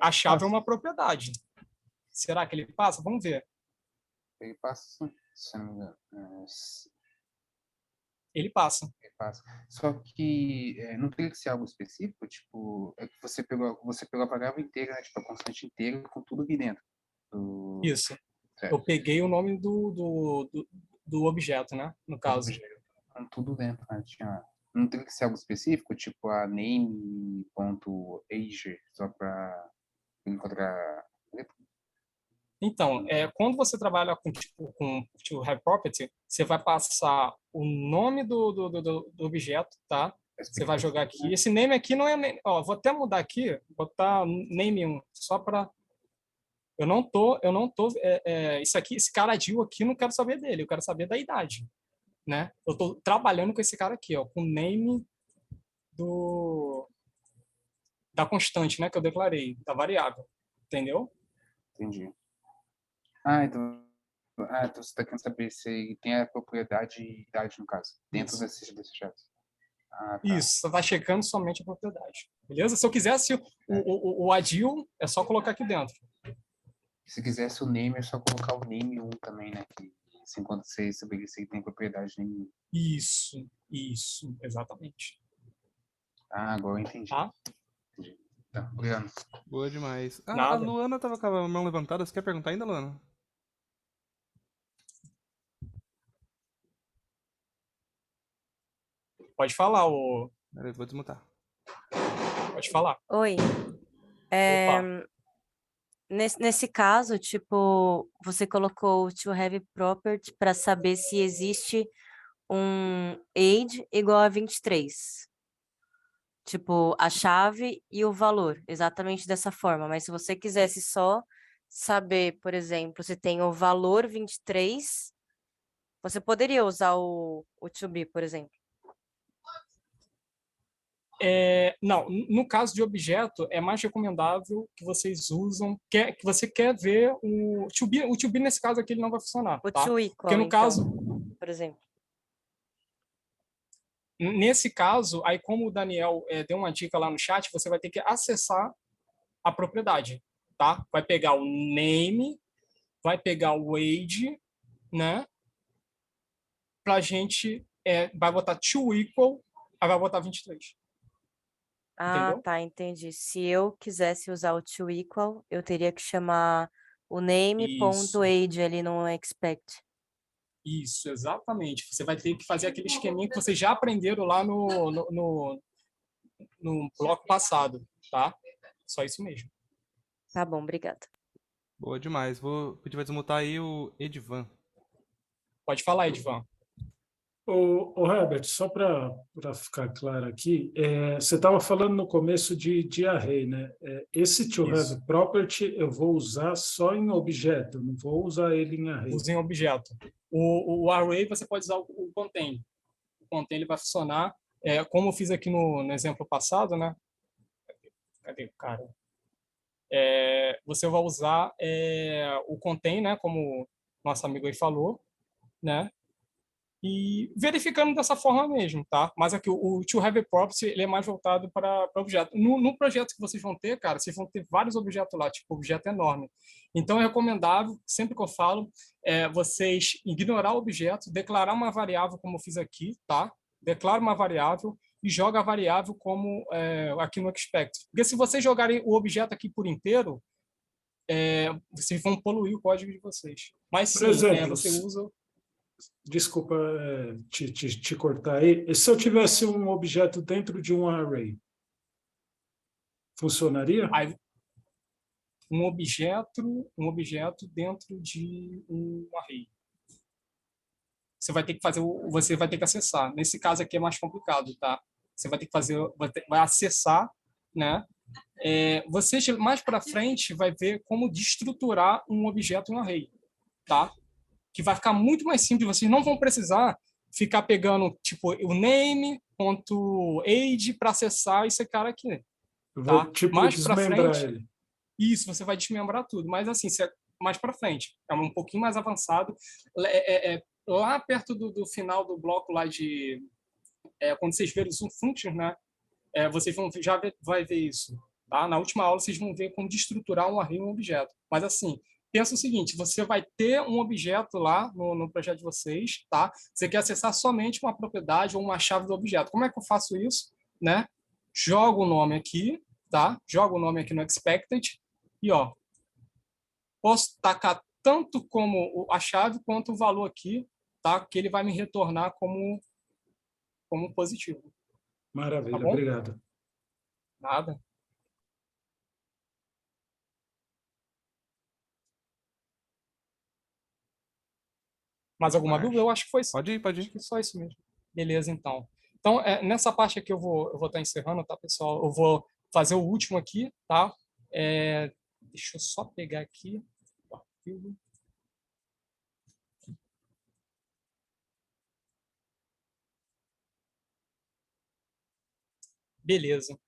A chave é uma propriedade. Será que ele passa? Vamos ver. Ele passa, se não me engano. Ele passa. Ele passa. Só que não tem que ser algo específico, tipo, é que você pegou a variável inteira, né? Tipo, a constante inteira com tudo aqui dentro. Isso. Certo. Eu peguei o nome do objeto, né? No caso. Com tudo dentro, né? Não tem que ser algo específico, tipo a name.age, só para encontrar. Então, quando você trabalha com to have property, você vai passar o nome do objeto, tá? Você vai jogar aqui. Esse name aqui não é... Ó, vou até mudar aqui, botar name 1, só para... Eu não tô... Isso aqui, esse cara Dil aqui, não quero saber dele, eu quero saber da idade, né? Eu tô trabalhando com esse cara aqui, ó, com o name da constante, né? Que eu declarei, da variável. Entendeu? Entendi. Então você está querendo saber se ele tem a propriedade e idade, no caso, dentro desse chat. Tá. Isso, você está checando somente a propriedade. Beleza? Se eu quisesse o Adil, é só colocar aqui dentro. Se quisesse o name, é só colocar o name 1 também, né? Que, assim, quando você estabelecer que tem propriedade name 1. Isso, exatamente. Agora eu entendi. Tá? Entendi. Tá, obrigado. Boa demais. A Nada. Luana estava com a mão levantada. Você quer perguntar ainda, Luana? Pode falar, Peraí, vou desmutar. Pode falar. Oi. Nesse caso, tipo, você colocou o to have property para saber se existe um age igual a 23. Tipo, a chave e o valor, exatamente dessa forma. Mas se você quisesse só saber, por exemplo, se tem o valor 23, você poderia usar o to be, por exemplo. Não, no caso de objeto, é mais recomendável que vocês usam, que você quer ver o to be nesse caso aqui ele não vai funcionar, O tá? to equal, Porque no então, caso, por exemplo. nesse caso, aí como o Daniel deu uma dica lá no chat, você vai ter que acessar a propriedade, tá? Vai pegar o name, vai pegar o age, né? Pra gente, vai botar to equal, aí vai botar 23. Ah, Entendeu? tá, entendi. Se eu quisesse usar o to equal, eu teria que chamar o name.age ali no expect. Isso, exatamente. Você vai ter que fazer aquele esqueminha que vocês já aprenderam lá no bloco passado, tá? Só isso mesmo. Tá bom, obrigada. Boa demais. Vou pedir para desmutar aí o Edvan. Pode falar, Edvan. Ô Herbert, só para ficar claro aqui, você estava falando no começo de array, né? Esse to have property eu vou usar só em objeto, não vou usar ele em array. Usa em objeto. O array você pode usar o contain. O contain ele vai funcionar, como eu fiz aqui no exemplo passado, né? Cadê o cara? Você vai usar o contain, né? Como nosso amigo aí falou, né? E verificando dessa forma mesmo, tá? Mas aqui o to have property ele é mais voltado para objeto. No projeto que vocês vão ter, cara, vocês vão ter vários objetos lá, tipo objeto enorme. Então é recomendável, sempre que eu falo, vocês ignorar o objeto, declarar uma variável como eu fiz aqui, tá? Declara uma variável e joga a variável como aqui no expect. Porque se vocês jogarem o objeto aqui por inteiro, vocês vão poluir o código de vocês. Mas sim, Por exemplo, você usa... Desculpa te cortar aí. E se eu tivesse um objeto dentro de um array, funcionaria? Um objeto dentro de um array. Você vai ter que acessar. Nesse caso aqui é mais complicado, tá? Você vai ter que vai acessar, né? Você mais para frente vai ver como destruturar um objeto em um array, tá? Que vai ficar muito mais simples. Vocês não vão precisar ficar pegando, tipo, o name.age para acessar esse cara aqui, Eu tá? vou, tipo, Mais para desmembrar frente, ele. isso, você vai desmembrar tudo. Mas, assim, mais para frente, é um pouquinho mais avançado. Lá perto do final do bloco lá de... quando vocês verem os functions, né? Vocês vão vai ver isso. Tá? Na última aula, vocês vão ver como destruturar um array em um objeto. Mas, assim, pensa o seguinte, você vai ter um objeto lá no projeto de vocês, tá? Você quer acessar somente uma propriedade ou uma chave do objeto. Como é que eu faço isso? Né? Jogo o nome aqui, tá? Jogo o nome aqui no expected e, ó, posso tacar tanto como a chave quanto o valor aqui, tá? Que ele vai me retornar como positivo. Maravilha, Tá bom? obrigado. Nada. Mais alguma dúvida? Eu acho que foi Pode ir, pode ir. acho que só isso mesmo. Beleza, então. Então, nessa parte aqui eu vou estar encerrando, tá, pessoal? Eu vou fazer o último aqui, tá? Deixa eu só pegar aqui o arquivo. Beleza.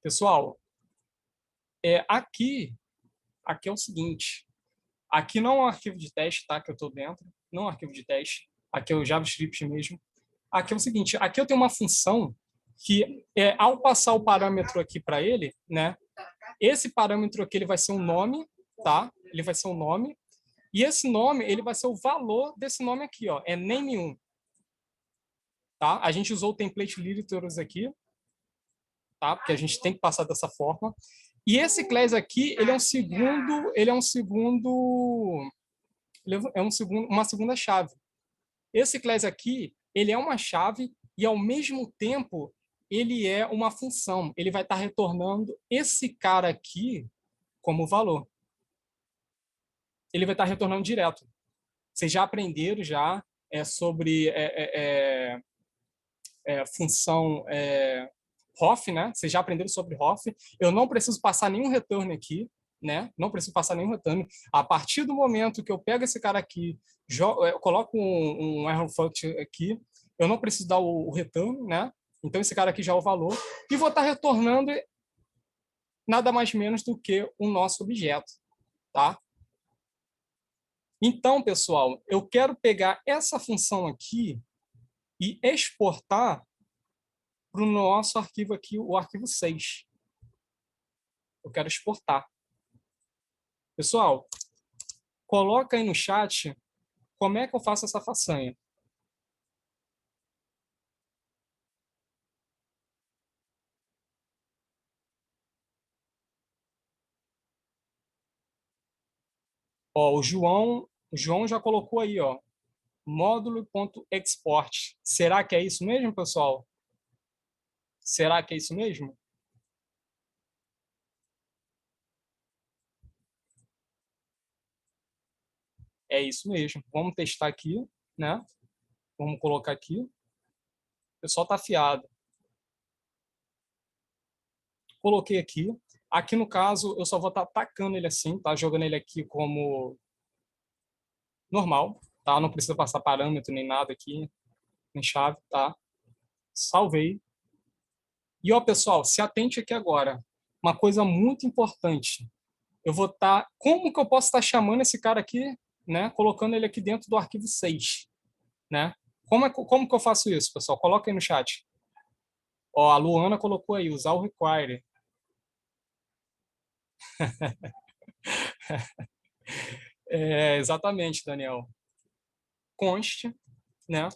Pessoal, aqui é o seguinte. Aqui não é um arquivo de teste, tá? Que eu estou dentro. Não é um arquivo de teste. Aqui é o JavaScript mesmo. Aqui é o seguinte. Aqui eu tenho uma função que, ao passar o parâmetro aqui para ele, né? Esse parâmetro aqui ele vai ser um nome, tá? Ele vai ser um nome. E esse nome ele vai ser o valor desse nome aqui, ó. É name1. Tá? A gente usou o template literals aqui, tá? Porque a gente tem que passar dessa forma. E esse class aqui, ele é uma segunda chave. Esse class aqui, ele é uma chave e ao mesmo tempo ele é uma função. Ele vai estar retornando esse cara aqui como valor. Ele vai estar retornando direto. Vocês já aprenderam sobre função Hoff, né? Vocês já aprenderam sobre Hoff. Eu não preciso passar nenhum return aqui, né? Não preciso passar nenhum return. A partir do momento que eu pego esse cara aqui, eu coloco um error function aqui, eu não preciso dar o return, né? Então esse cara aqui já é o valor e vou estar retornando nada mais menos do que o nosso objeto, tá? Então, pessoal, eu quero pegar essa função aqui e exportar para o nosso arquivo aqui, o arquivo 6. Eu quero exportar. Pessoal, coloca aí no chat como é que eu faço essa façanha. Ó, o João já colocou aí, ó, módulo.export. Será que é isso mesmo, pessoal? Será que é isso mesmo? É isso mesmo. Vamos testar aqui, né? Vamos colocar aqui. O pessoal está afiado. Coloquei aqui. Aqui, no caso, eu só vou estar atacando ele assim, tá? Jogando ele aqui como normal, tá? Não precisa passar parâmetro nem nada aqui, nem chave, tá? Salvei. E, ó, pessoal, se atente aqui agora. Uma coisa muito importante. Eu vou estar... Como que eu posso estar chamando esse cara aqui, né? Colocando ele aqui dentro do arquivo 6, né? Como que eu faço isso, pessoal? Coloca aí no chat. Ó, a Luana colocou aí, usar o require. Exatamente, Daniel. Conste, né?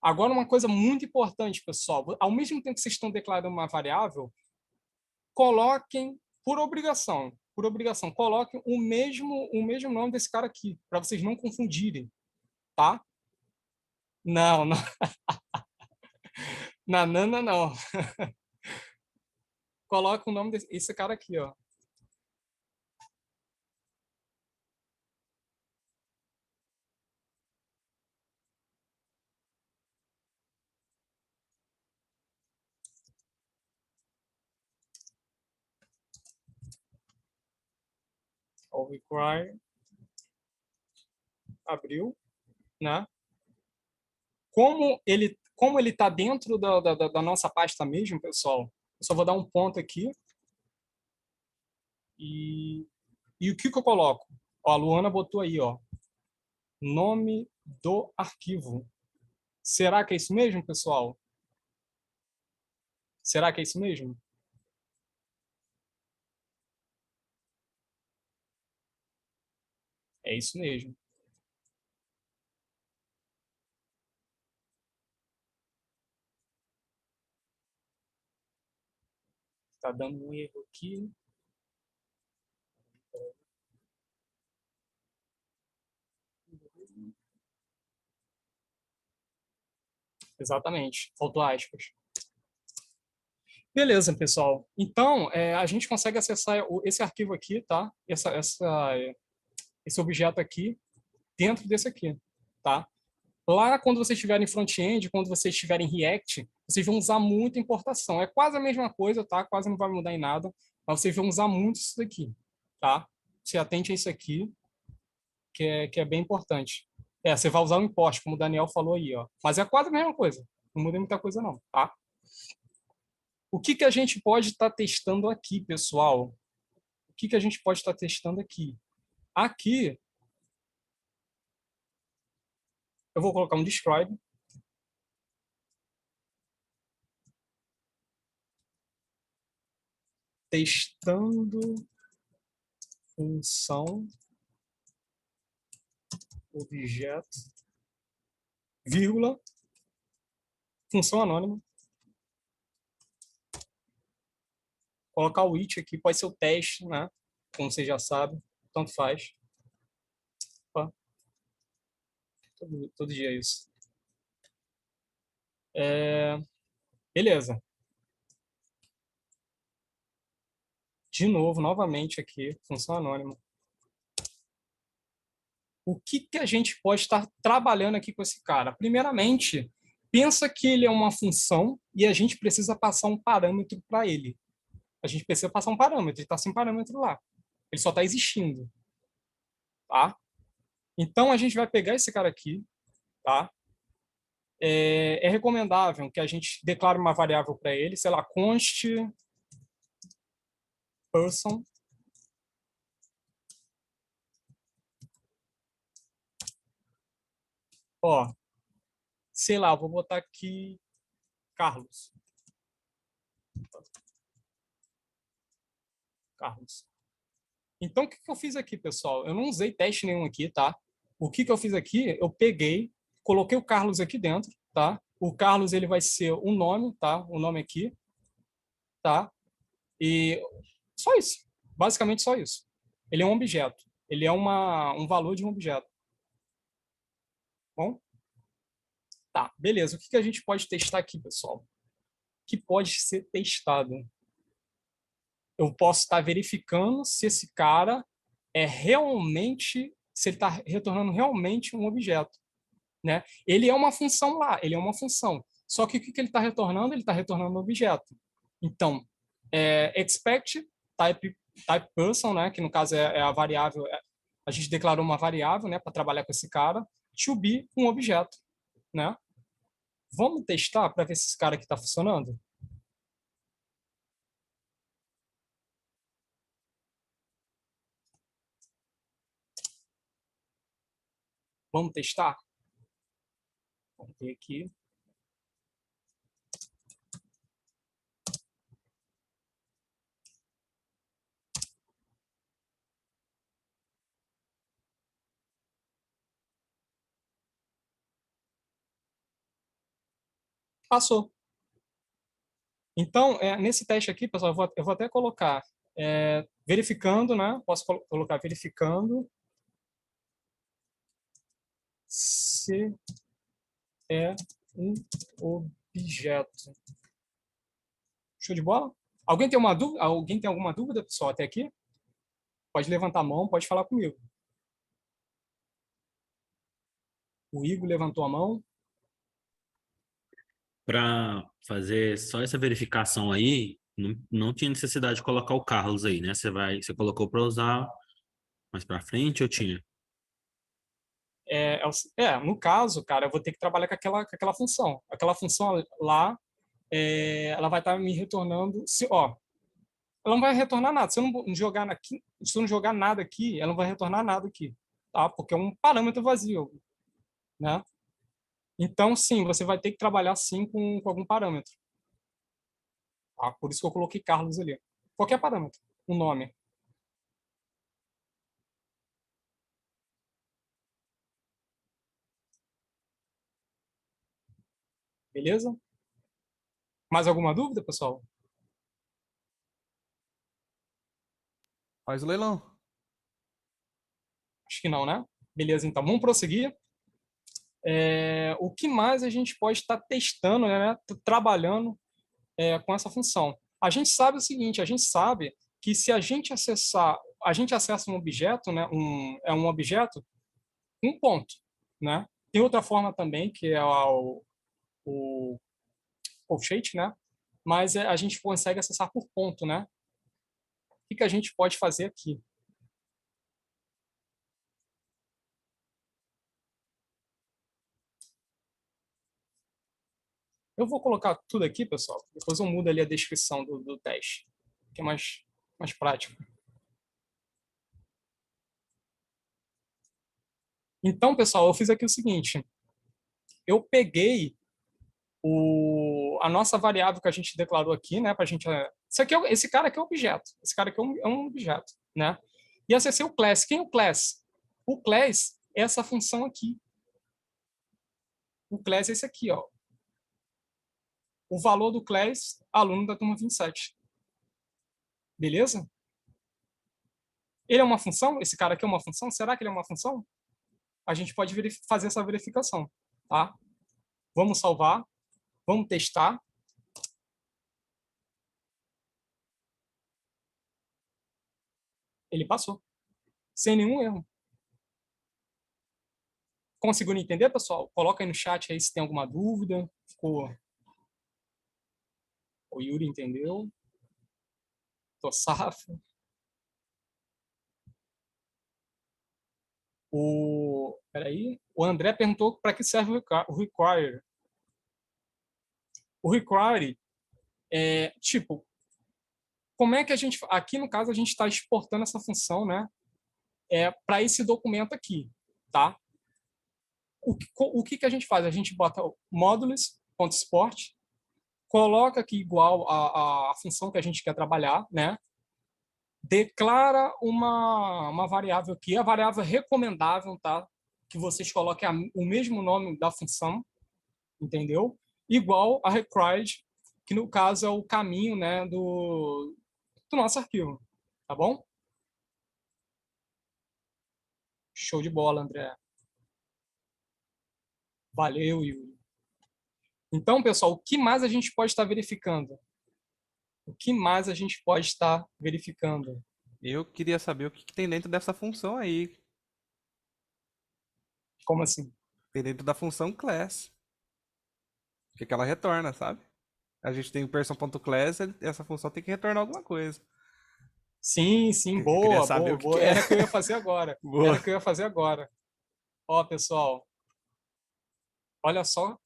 Agora, uma coisa muito importante, pessoal. Ao mesmo tempo que vocês estão declarando uma variável, coloquem, por obrigação, coloquem o mesmo nome desse cara aqui, para vocês não confundirem, tá? Não, não. Não. Coloca o nome desse cara aqui, ó. O require abriu, né? como ele está dentro da nossa pasta mesmo, pessoal, eu só vou dar um ponto aqui. E o que eu coloco? Ó, a Luana botou aí, ó, nome do arquivo. Será que é isso mesmo, pessoal? Será que é isso mesmo? É isso mesmo. Está dando um erro aqui. Exatamente, faltou aspas. Beleza, pessoal. Então, a gente consegue acessar esse arquivo aqui, tá? Esse objeto aqui, dentro desse aqui, tá? Lá, quando vocês estiverem em front-end, quando vocês estiverem em React, vocês vão usar muito importação. É quase a mesma coisa, tá? Quase não vai mudar em nada, mas vocês vão usar muito isso daqui, tá? Se atente a isso aqui, que é bem importante. Você vai usar o import, como o Daniel falou aí, ó. Mas é quase a mesma coisa. Não muda muita coisa, não, tá? O que a gente pode estar testando aqui, pessoal? O que a gente pode estar testando aqui? Aqui, eu vou colocar um describe. Testando função objeto, vírgula, função anônima. Colocar o it aqui, pode ser o teste, né? Como vocês já sabem, tanto faz. Opa. Todo dia é isso. Beleza. De novo, novamente aqui, função anônima. O que a gente pode estar trabalhando aqui com esse cara? Primeiramente, pensa que ele é uma função e a gente precisa passar um parâmetro para ele. A gente precisa passar um parâmetro, ele está sem parâmetro lá. Ele só está existindo. Tá? Então, a gente vai pegar esse cara aqui. Tá? É recomendável que a gente declare uma variável para ele, sei lá, const person. Ó, sei lá, vou botar aqui Carlos. Carlos. Então, o que eu fiz aqui, pessoal? Eu não usei teste nenhum aqui, tá? O que eu fiz aqui? Eu peguei, coloquei o Carlos aqui dentro, tá? O Carlos, ele vai ser um nome, tá? O nome aqui, tá? E só isso. Basicamente só isso. Ele é um objeto. Ele é um valor de um objeto. Bom? Tá, beleza. O que a gente pode testar aqui, pessoal? O que pode ser testado? Eu posso estar verificando se esse cara é realmente, se ele está retornando realmente um objeto, né? Ele é uma função lá, ele é uma função. Só que o que ele está retornando? Ele está retornando um objeto. Então, expect type person, né? Que no caso é a variável, a gente declarou uma variável, né? Para trabalhar com esse cara, to be um objeto, né? Vamos testar para ver se esse cara aqui está funcionando? Vamos testar? Vamos ver aqui. Passou. Então, nesse teste aqui, pessoal, eu vou até colocar verificando, né? Posso colocar verificando se é um objeto. Show de bola? Alguém tem uma dúvida? Alguém tem alguma dúvida, pessoal, até aqui? Pode levantar a mão, pode falar comigo. O Igor levantou a mão. Para fazer só essa verificação aí, não tinha necessidade de colocar o Carlos aí, né? Você colocou para usar mais para frente ou tinha? No caso, cara, eu vou ter que trabalhar com aquela função. Aquela função lá, ela vai estar me retornando. Ela não vai retornar nada. Se eu não jogar aqui, se eu não jogar nada aqui, ela não vai retornar nada aqui, tá? Porque é um parâmetro vazio, né? Então, sim, você vai ter que trabalhar sim com algum parâmetro. Tá? Por isso que eu coloquei Carlos ali. Qualquer parâmetro, um nome. Beleza? Mais alguma dúvida, pessoal? Faz o leilão. Acho que não, né? Beleza, então vamos prosseguir. O que mais a gente pode estar testando, né? Trabalhando com essa função? A gente sabe o seguinte, a gente sabe que se a gente acessa um objeto, né? Um objeto, um ponto, né? Tem outra forma também, que é o colchete, né? Mas a gente consegue acessar por ponto, né? O que a gente pode fazer aqui? Eu vou colocar tudo aqui, pessoal. Depois eu mudo ali a descrição do teste, que é mais prático. Então, pessoal, eu fiz aqui o seguinte. Eu peguei a nossa variável que a gente declarou aqui, né? Pra gente, esse cara aqui é um objeto. Esse cara aqui é um objeto, né? E acessei o class. Quem é o class? O class é essa função aqui. O class é esse aqui, ó. O valor do class, aluno da turma 27. Beleza? Ele é uma função? Esse cara aqui é uma função? Será que ele é uma função? A gente pode fazer essa verificação, tá? Vamos salvar, vamos testar. Ele passou, sem nenhum erro. Conseguiram entender, pessoal? Coloca aí no chat aí se tem alguma dúvida. O Yuri entendeu. Tô safo. Peraí. O André perguntou para que serve o require. O require tipo, como é que a gente... Aqui, no caso, a gente está exportando essa função, né? Para esse documento aqui, tá? O que a gente faz? A gente bota módulos.export, coloca aqui igual a função que a gente quer trabalhar, né? Declara uma variável aqui, a variável recomendável, tá? Que vocês coloquem o mesmo nome da função, entendeu? Igual a required, que no caso é o caminho, né, do nosso arquivo, tá bom? Show de bola, André. Valeu, Yuri. Então, pessoal, o que mais a gente pode estar verificando? O que mais a gente pode estar verificando? Eu queria saber o que tem dentro dessa função aí. Como assim? Tem dentro da função class. O que ela retorna, sabe? A gente tem o person.class, essa função tem que retornar alguma coisa. Sim, Eu boa, queria saber boa, o que boa. que é. Era o que eu ia fazer agora. Boa. Era o que eu ia fazer agora. Ó, pessoal. Olha só.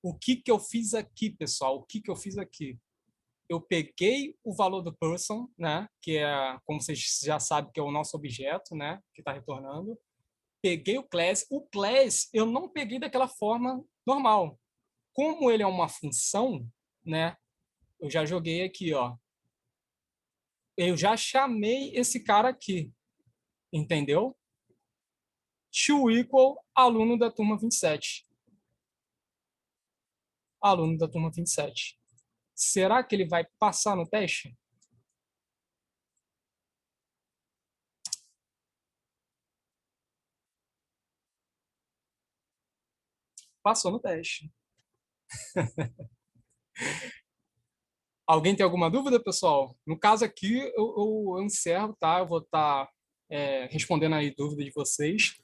O que eu fiz aqui, pessoal? O que eu fiz aqui? Eu peguei o valor do person, né? Que é, como vocês já sabem, que é o nosso objeto, né? Que está retornando. Peguei o class. O class eu não peguei daquela forma normal. Como ele é uma função, né? Eu já joguei aqui, ó. Eu já chamei esse cara aqui, entendeu? To equal aluno da turma 27. Aluno da turma 27. Será que ele vai passar no teste? Passou no teste. Alguém tem alguma dúvida, pessoal? No caso aqui, eu encerro, tá? Eu vou estar respondendo aí dúvida de vocês,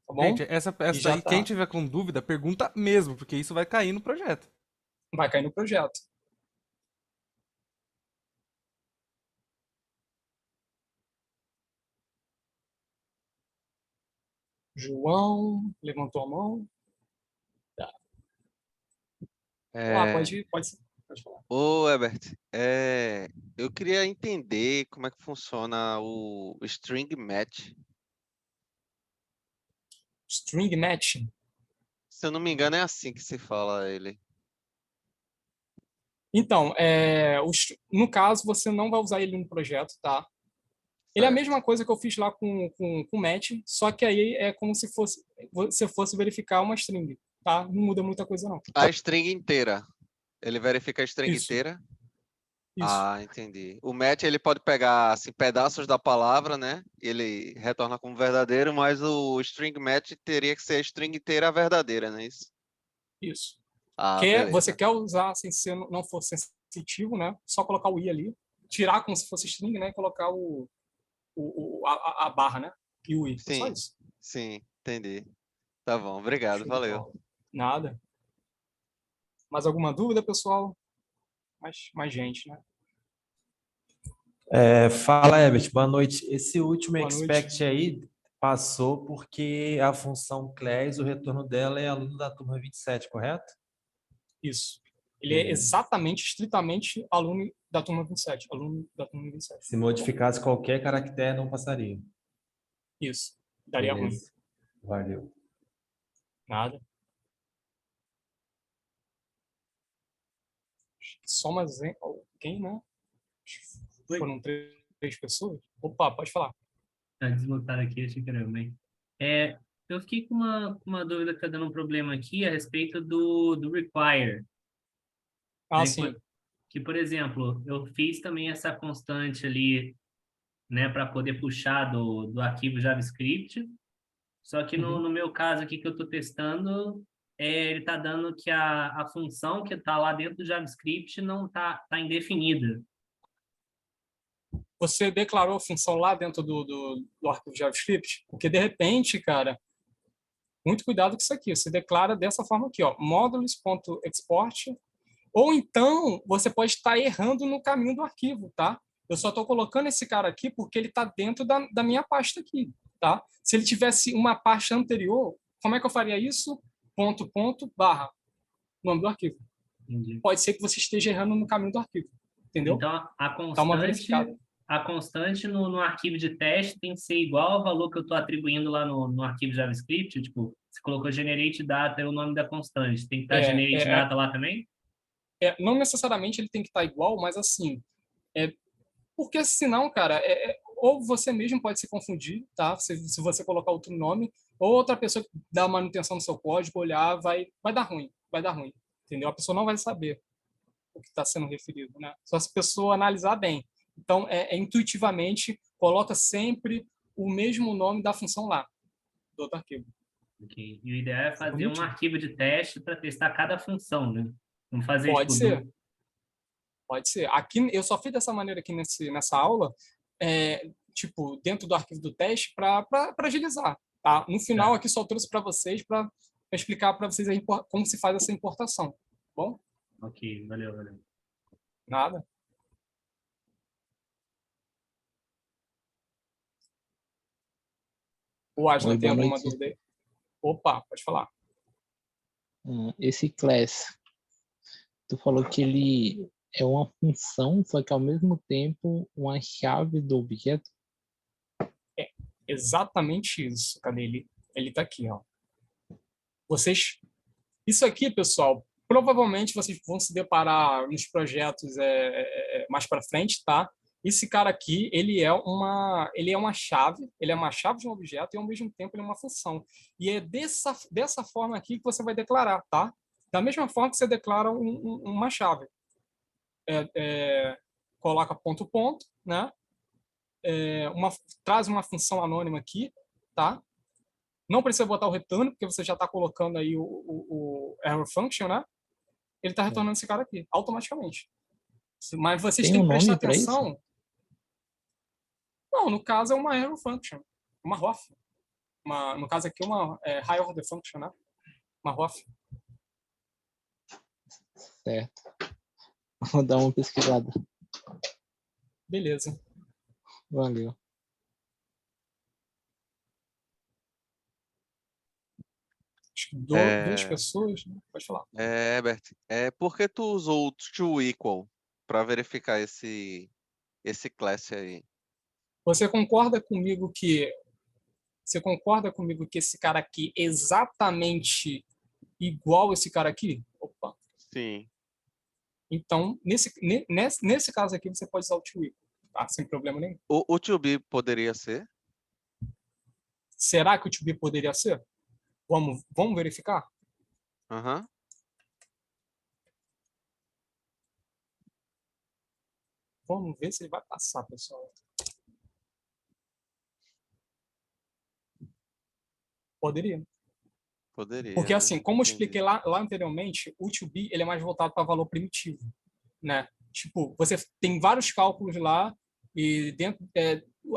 tá bom? Gente, essa E já daí, quem tá. tiver com dúvida, pergunta mesmo, porque isso vai cair no projeto. Vai cair no projeto. João levantou a mão. Tá. Pode ser. Pode falar. Ô, Herbert, eu queria entender como é que funciona o string match. String matching. Se eu não me engano, é assim que se fala ele. Então, no caso, você não vai usar ele no projeto, tá? Ele é a mesma coisa que eu fiz lá com o match, só que aí é como se você fosse verificar uma string, tá? Não muda muita coisa, não. A string inteira. Ele verifica a string Isso. inteira? Isso. Ah, entendi. O match ele pode pegar assim, pedaços da palavra, né? Ele retorna como verdadeiro, mas o string match teria que ser a string inteira verdadeira, não é isso? Isso. Ah, Você beleza. quer usar, assim, se não for sensitivo, né? Só colocar o i ali, tirar como se fosse string, né? E colocar a barra, né? E o i. É só Sim, isso. sim, entendi. Tá bom, obrigado, Show de valeu. bola. Nada. Mais alguma dúvida, pessoal? Mais gente, né? Fala, Herbert, boa noite. Esse último Boa noite. expect aí passou porque a função class, o retorno dela é aluno da turma 27, correto? Isso. Ele é Beleza. exatamente, estritamente aluno da turma 27. Aluno da turma 27. Se modificasse qualquer caractere, não passaria. Isso. Daria ruim. Beleza. Valeu. Nada. Só mais alguém, né? Foram três pessoas. Opa, pode falar. Tá desmutado aqui, achei que era eu, mas... eu fiquei com uma dúvida que tá dando um problema aqui a respeito do require. Né, Sim. Que, por exemplo, eu fiz também essa constante ali, né, para poder puxar do arquivo JavaScript, só que no meu caso aqui que eu estou testando, ele está dando que a função que está lá dentro do JavaScript não tá indefinida. Você declarou a função lá dentro do arquivo JavaScript? Porque, de repente, cara, muito cuidado com isso aqui. Você declara dessa forma aqui, ó, modules.export, ou então você pode estar errando no caminho do arquivo, tá? Eu só estou colocando esse cara aqui porque ele está dentro da minha pasta aqui, tá? Se ele tivesse uma pasta anterior, como é que eu faria isso? .. nome do arquivo. Entendi. Pode ser que você esteja errando no caminho do arquivo, entendeu? Então, Dá uma verificada. a constante no arquivo de teste tem que ser igual ao valor que eu estou atribuindo lá no arquivo JavaScript? Tipo, você colocou generate data é o nome da constante. Tem que estar generate data lá também? Não necessariamente ele tem que estar igual, mas assim, porque senão, cara, ou você mesmo pode se confundir, tá? Se você colocar outro nome, ou outra pessoa que dá manutenção no seu código, olhar, vai dar ruim, entendeu? A pessoa não vai saber o que está sendo referido, né? Só se a pessoa analisar bem. Então, intuitivamente, coloca sempre o mesmo nome da função lá, do outro arquivo. Okay. E o ideal é fazer um arquivo de teste para testar cada função, né? Vamos fazer Pode ser. Pode ser. Aqui, eu só fiz dessa maneira aqui nessa aula, tipo, dentro do arquivo do teste, para agilizar. Tá? No final, aqui só trouxe para vocês, para explicar para vocês como se faz essa importação. Bom? Ok, valeu. Nada. O Aslan tem alguma dúvida aí? Opa, pode falar. Esse class, tu falou que ele é uma função, só que ao mesmo tempo uma chave do objeto? É exatamente isso. Cadê ele? Ele está aqui, ó. Isso aqui, pessoal, provavelmente vocês vão se deparar nos projetos mais para frente, tá? Esse cara aqui, ele é uma chave de um objeto e ao mesmo tempo ele é uma função. E é dessa forma aqui que você vai declarar, tá? Da mesma forma que você declara uma chave. Coloca ponto, né? Traz uma função anônima aqui, tá? Não precisa botar o return, porque você já está colocando aí o error function, né? Ele está retornando esse cara aqui, automaticamente. Mas vocês têm que prestar atenção. Não, no caso é uma error function, uma ROF. No caso aqui, uma high order function, né? Uma ROF. Certo. Vou dar uma pesquisada. Beleza. Valeu. Duas É, pessoas, né? Pode falar. Herbert, por que tu usou o toEqual para verificar esse class aí? Você concorda comigo que esse cara aqui é exatamente igual esse cara aqui? Opa. Sim. Então, nesse caso aqui, você pode usar o to tá? Sem problema nenhum. O to-be poderia ser? Será que o to be poderia ser? Vamos verificar? Aham. Vamos ver se ele vai passar, pessoal. Poderia. Poderia, Porque, né? assim, como eu Entendi. expliquei lá anteriormente, o to be ele é mais voltado para valor primitivo, né? Tipo, você tem vários cálculos lá e dentro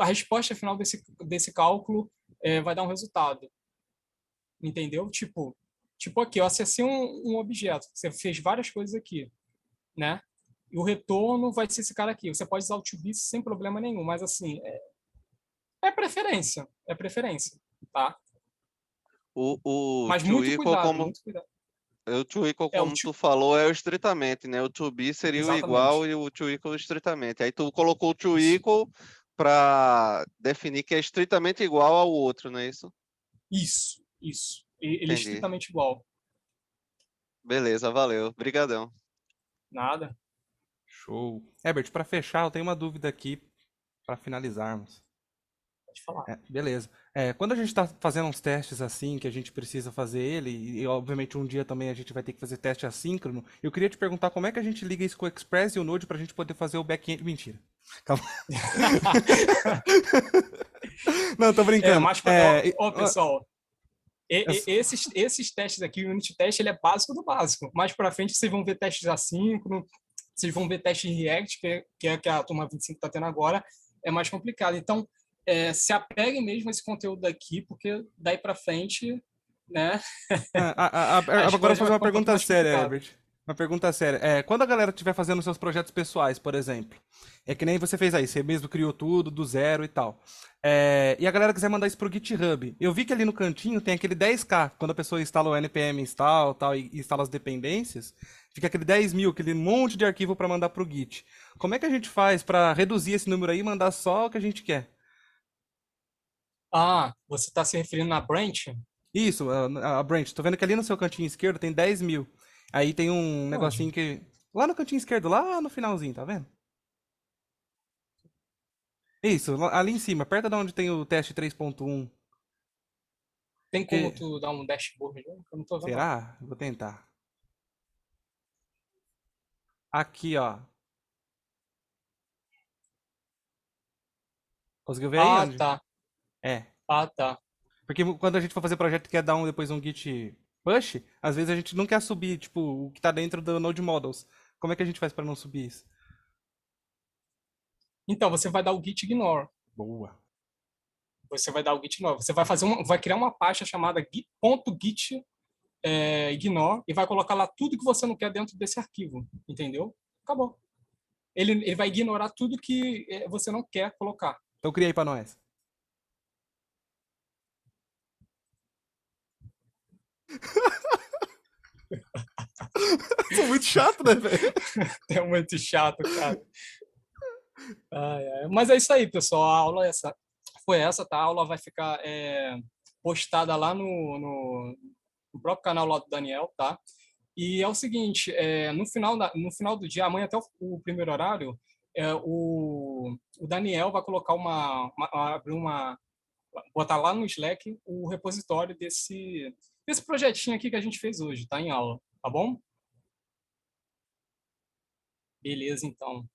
a resposta final desse cálculo vai dar um resultado. Entendeu? Tipo aqui, eu acessei um objeto. Você fez várias coisas aqui, né? E o retorno vai ser esse cara aqui. Você pode usar o to be sem problema nenhum, mas, assim, é preferência. É preferência, tá? O Mas to muito equal, cuidado, como muito cuidado. o to equal, É, o como tu falou, é o estritamente, né? O to be seria o igual Exatamente. e o to equal estritamente. Aí tu colocou o to equal para definir que é estritamente igual ao outro, não é isso? Isso. Ele é Entendi. estritamente igual. Beleza, valeu. Obrigadão. Nada. Show. Herbert, para fechar, eu tenho uma dúvida aqui para finalizarmos. Pode falar. Beleza. Quando a gente está fazendo uns testes assim, que a gente precisa fazer ele, e obviamente um dia também a gente vai ter que fazer teste assíncrono, eu queria te perguntar como é que a gente liga isso com o Express e o Node para a gente poder fazer o back-end. Mentira. Calma. Não, tô brincando. Mas, pessoal, esses testes aqui, o Unity Test, ele é básico do básico. Mais para frente, vocês vão ver testes assíncrono, vocês vão ver testes em React, que é que a turma 25 está tendo agora, é mais complicado. Então, se apeguem mesmo a esse conteúdo daqui, porque daí para frente, né? Agora eu vou fazer uma pergunta séria, Herbert. Uma pergunta séria. Quando a galera estiver fazendo seus projetos pessoais, por exemplo, é que nem você fez aí, você mesmo criou tudo do zero e tal. E a galera quiser mandar isso pro GitHub. Eu vi que ali no cantinho tem aquele 10K, quando a pessoa instala o npm install tal, e instala as dependências, fica aquele 10.000, aquele monte de arquivo para mandar pro Git. Como é que a gente faz para reduzir esse número aí e mandar só o que a gente quer? Você está se referindo na branch? Isso, a branch. Tô vendo que ali no seu cantinho esquerdo tem 10.000. Aí tem um negocinho que... Lá no cantinho esquerdo, lá no finalzinho, tá vendo? Isso, ali em cima, perto de onde tem o teste 3.1. Tem como tu dar um dashboard? Eu não tô vendo. Será? Vou tentar. Aqui, ó. Conseguiu ver aí? Tá. Tá. Porque quando a gente for fazer projeto e quer dar depois um git push, às vezes a gente não quer subir, tipo, o que tá dentro do Node Models. Como é que a gente faz para não subir isso? Então, você vai dar o git ignore. Boa. Você vai dar o git ignore. Você vai criar uma pasta chamada .git ignore e vai colocar lá tudo que você não quer dentro desse arquivo. Entendeu? Acabou. Ele vai ignorar tudo que você não quer colocar. Então cria aí para nós. Sou muito chato, né, velho? É muito chato, cara. Mas é isso aí, pessoal. A aula foi essa, tá? A aula vai ficar postada lá no próprio canal lá do Daniel, tá? E é o seguinte, no final do dia, amanhã até o primeiro horário, o Daniel vai colocar botar lá no Slack o repositório desse projetinho aqui que a gente fez hoje, tá? Em aula, tá bom? Beleza, então.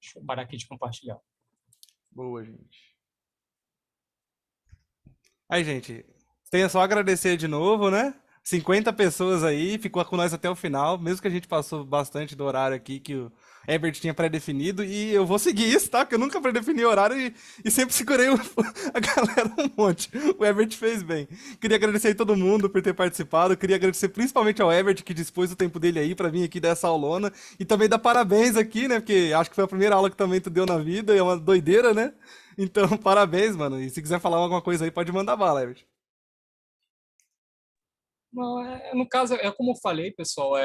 Deixa eu parar aqui de compartilhar. Boa, gente. Aí, gente, tenho só a agradecer de novo, né? 50 pessoas aí, ficou com nós até o final, mesmo que a gente passou bastante do horário aqui que o Herbert tinha pré-definido, e eu vou seguir isso, tá? Porque eu nunca pré-defini horário e sempre segurei a galera um monte. O Herbert fez bem. Queria agradecer aí todo mundo por ter participado, queria agradecer principalmente ao Herbert, que dispôs o tempo dele aí pra vir aqui dessa aulona, e também dar parabéns aqui, né? Porque acho que foi a primeira aula que também tu deu na vida, e é uma doideira, né? Então, parabéns, mano. E se quiser falar alguma coisa aí, pode mandar bala, Herbert. Não, no caso, é como eu falei, pessoal,